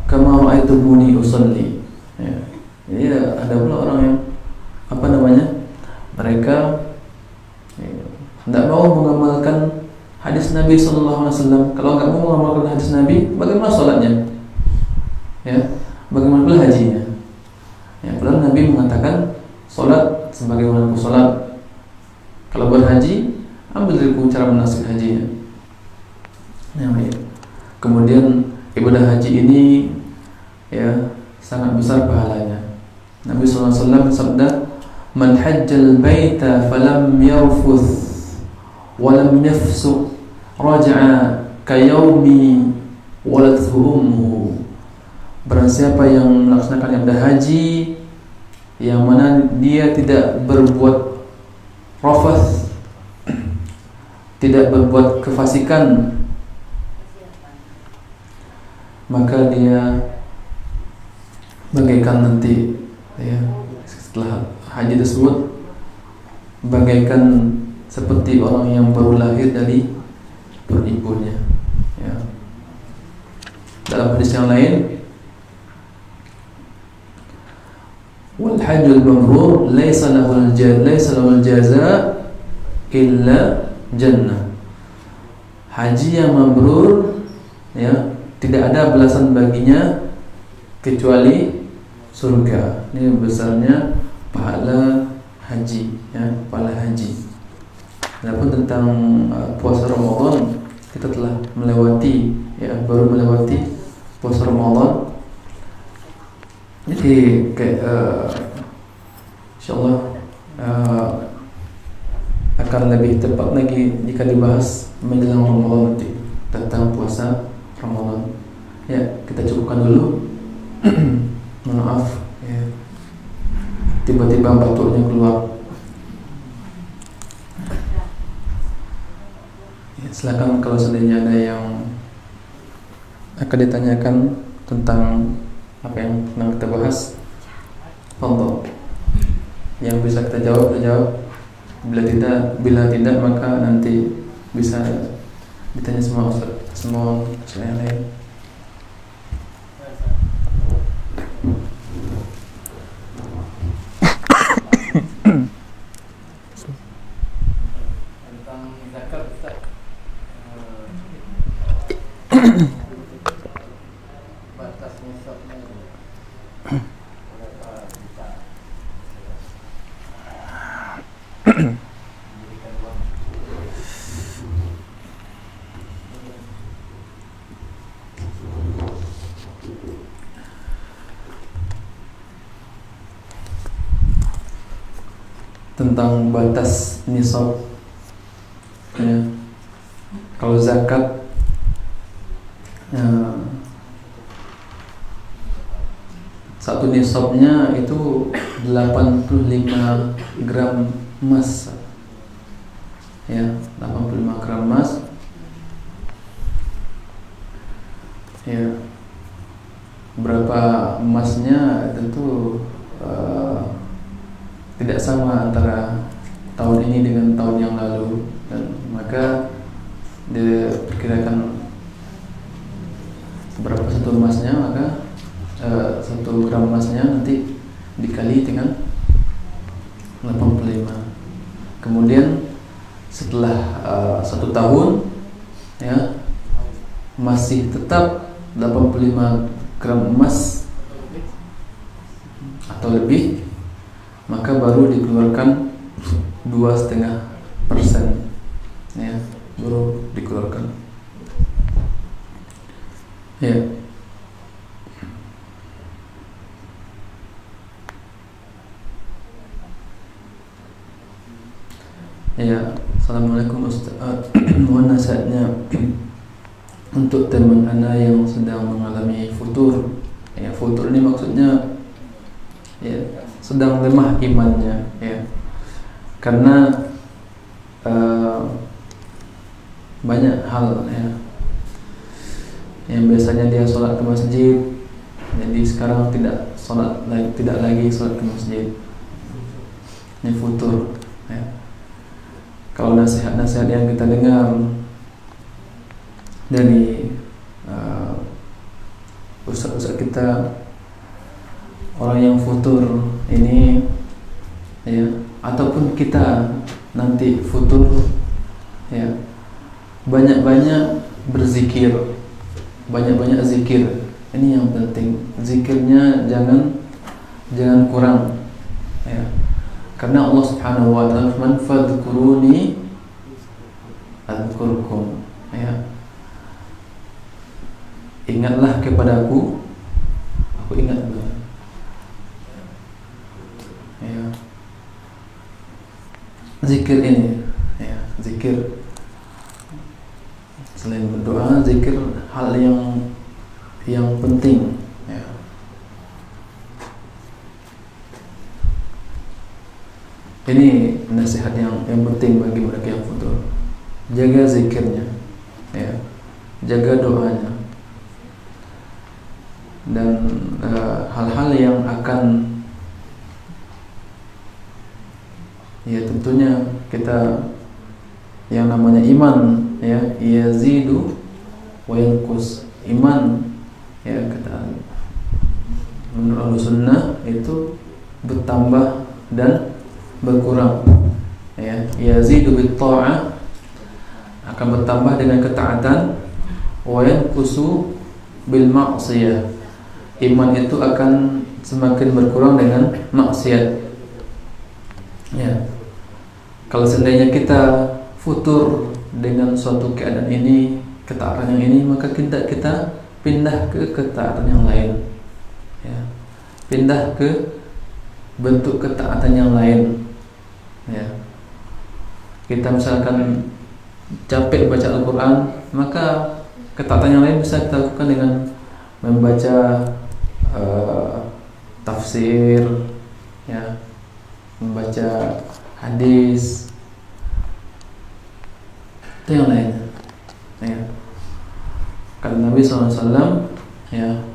kama ra'aitumuni usolli." Ya. Jadi ada pula orang yang mereka tidak mau mengamalkan hadis Nabi SAW. Kalau nggak mau mengamalkan hadis Nabi, bagaimana sholatnya? Ya, bagaimana pula hajinya? Ya, padahal Nabi mengatakan sholat sebagaimana sholat. Kalau berhaji, ambil dari cara manasik hajinya. Ya. Kemudian ibadah haji ini ya sangat besar pahalanya. Nabi SAW bersabda, "Man hajjal baita falam yarfuth walam yafsuq raja'a kayaumi walathu ummuhu." Barang siapa yang melaksanakan ibadah haji yang mana dia tidak berbuat rafath, tidak berbuat kefasikan, maka dia bagaikan nanti ya setelah haji tersebut bagaikan seperti orang yang baru lahir dari perut ibunya. Ya. Dalam hadis yang lain, "Wal hajjul mabrur laisa lahul jazaa illa jannah." Haji yang mabrur ya tidak ada balasan baginya kecuali surga. Ini besarnya pahala haji ya, pahala haji. Adapun tentang puasa Ramadan, kita telah melewati ya, baru melewati puasa Ramadan. Jadi insyaallah akan lebih tepat lagi jika dibahas menjelang Ramadan nanti tentang puasa Ramadan. Ya, kita cukupkan dulu. Maaf ya, tiba-tiba batuknya keluar. Ya, silakan kalau seandainya ada yang akan ditanyakan tentang apa yang pernah kita bahas, monggo. Yang bisa kita jawab, kita jawab. Bila tidak maka nanti bisa ditanya semua yang lain. Tentang zakat, Ustaz. Batas nisabnya berapa juta? Memberikan uang. Tentang batas nisab ya. Kalau zakat ya, satu nisabnya itu 85 gram emas ya, 85 gram emas ya. Berapa emasnya tentu tidak sama antara tahun ini dengan tahun yang lalu, dan maka diperkirakan berapa satu emasnya, maka 1 gram emasnya nanti dikali dengan 85. Kemudian setelah 1 tahun ya masih tetap 85 gram emas atau lebih, maka baru dikeluarkan 2,5% ya, baru dikeluarkan ya. untuk teman ana yang sedang mengalami futur. Ya, futur ini maksudnya ya sedang lemah imannya, ya. Karena banyak hal ya yang biasanya dia sholat ke masjid, jadi sekarang tidak lagi sholat ke masjid. Ini futur, ya. Kalau nasihat-nasihat yang kita dengar dari ustaz-ustaz kita, orang yang futur ini, ya, ataupun kita nanti futur, ya, banyak-banyak berzikir, banyak-banyak zikir. Ini yang penting. Zikirnya jangan kurang, ya. Karena Allah Subhanahu wa taala firman, "Fadhkuruni adzkurkum." Ya. Ingatlah kepadaku, aku ingat. Ya. Zikir ini, ya, zikir selain berdoa, zikir hal yang penting, ya. Ini nasihat yang penting bagi mereka yang futur. Jaga zikirnya, ya. Jaga doanya. Dan hal-hal yang akan, ya, tentunya kita yang namanya iman, ya, yazidu wa yanqus. Iman, ya, kata menurut Ahlussunnah itu bertambah dan berkurang, ya. Yazidu bit ta'ah, akan bertambah dengan ketaatan, wa yanqusu bil ma'siyah. Iman itu akan semakin berkurang dengan maksiat, ya. Kalau seandainya kita futur dengan suatu keadaan ini, ketaatan yang ini, maka kita pindah ke ketaatan yang lain, ya. Pindah ke bentuk ketaatan yang lain, ya. Kita misalkan capek baca Al-Quran, maka ketaatan yang lain bisa kita lakukan dengan membaca tafsir, ya, membaca hadis, itu yang lainnya, ya. Kata Nabi SAW, ya,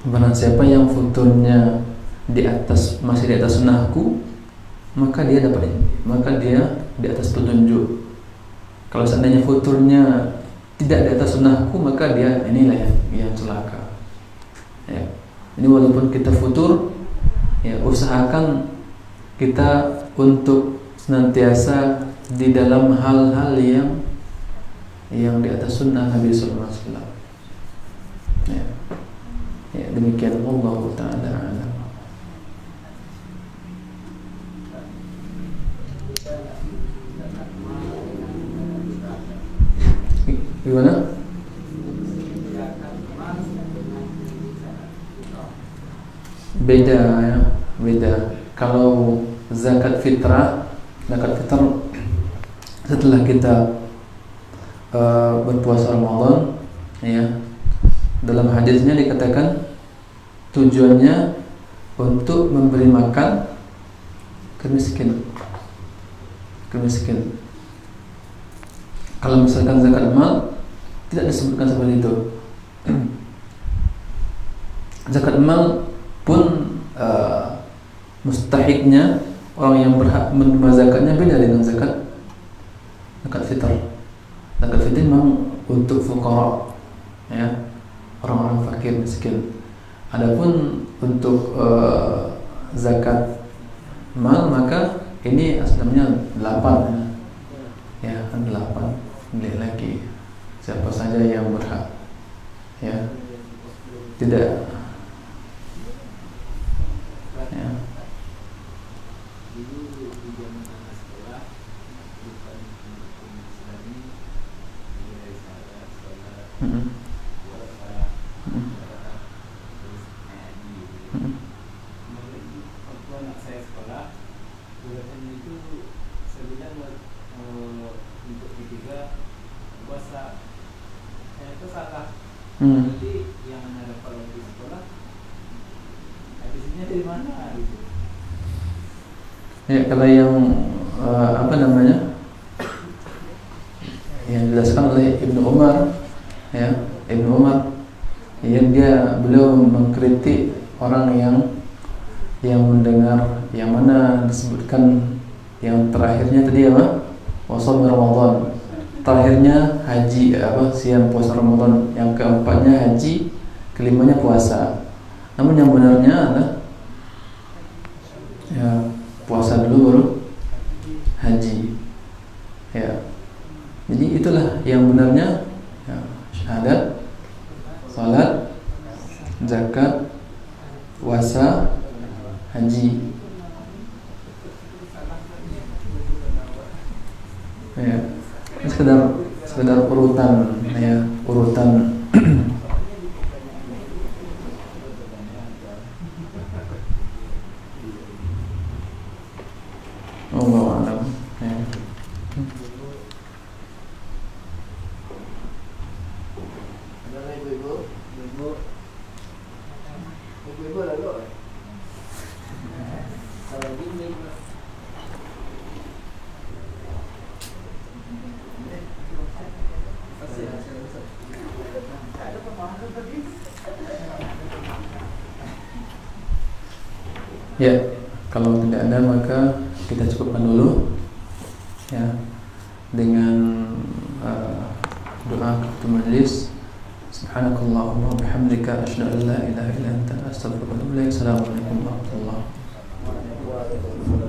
barang siapa yang futurnya masih di atas sunnahku, maka dia di atas petunjuk. Kalau seandainya futurnya tidak di atas sunnahku, maka dia inilah yang celaka, ya. Ini walaupun kita futur, ya, usahakan kita untuk senantiasa di dalam hal-hal yang di atas sunnah Nabi Sallallahu Alaihi Wasallam, ya. Ya, demikian, Allah Ta'ala a'lam. Gimana? Beda, ya, beda. Kalau zakat fitrah setelah kita berpuasa Ramadan, ya, dalam hadisnya dikatakan tujuannya untuk memberi makan ke miskin. Kalau misalkan zakat mal, tidak disebutkan seperti itu. Zakat mal pun mustahiknya, orang yang berhak menerima zakatnya beda dengan zakat fitr. Zakat fitr memang untuk fuqara, ya, orang-orang fakir miskin. Adapun untuk zakat mal, maka ini aslinya 8, ya, 8. Lihat lagi siapa saja yang berhak, ya, tidak, ya. puasa itu salah. Hmm. Jadi yang ada kalau di sekolah habisnya dari mana gitu. Ya, kalau yang apa namanya, yang dijelaskan oleh Ibnu Umar, ya, Ibnu Umar, yang beliau mengkritik orang yang mendengar yang mana disebutkan yang terakhirnya tadi apa, wasal Ramadan, terakhirnya haji, siang puasa Ramadan, yang keempatnya haji, kelimanya puasa. Namun yang benarnya adalah ya puasa dulu baru haji, ya. Jadi itulah yang benarnya, ya, syahadat, salat, zakat, puasa, haji. Ya, ini sekedar urutan, ya, urutan. Allahu a'lam. Ya. Ada ibu-ibu lalu. Kalau ini Ya, kalau tidak ada maka kita cukupkan dulu, ya, dengan doa ketua majelis. Subhanakallahumma wa bihamdika asyhadu an la ilaha illa anta astaghfiruka wa atubu ilaik. Assalamualaikum warahmatullahi wabarakatuh.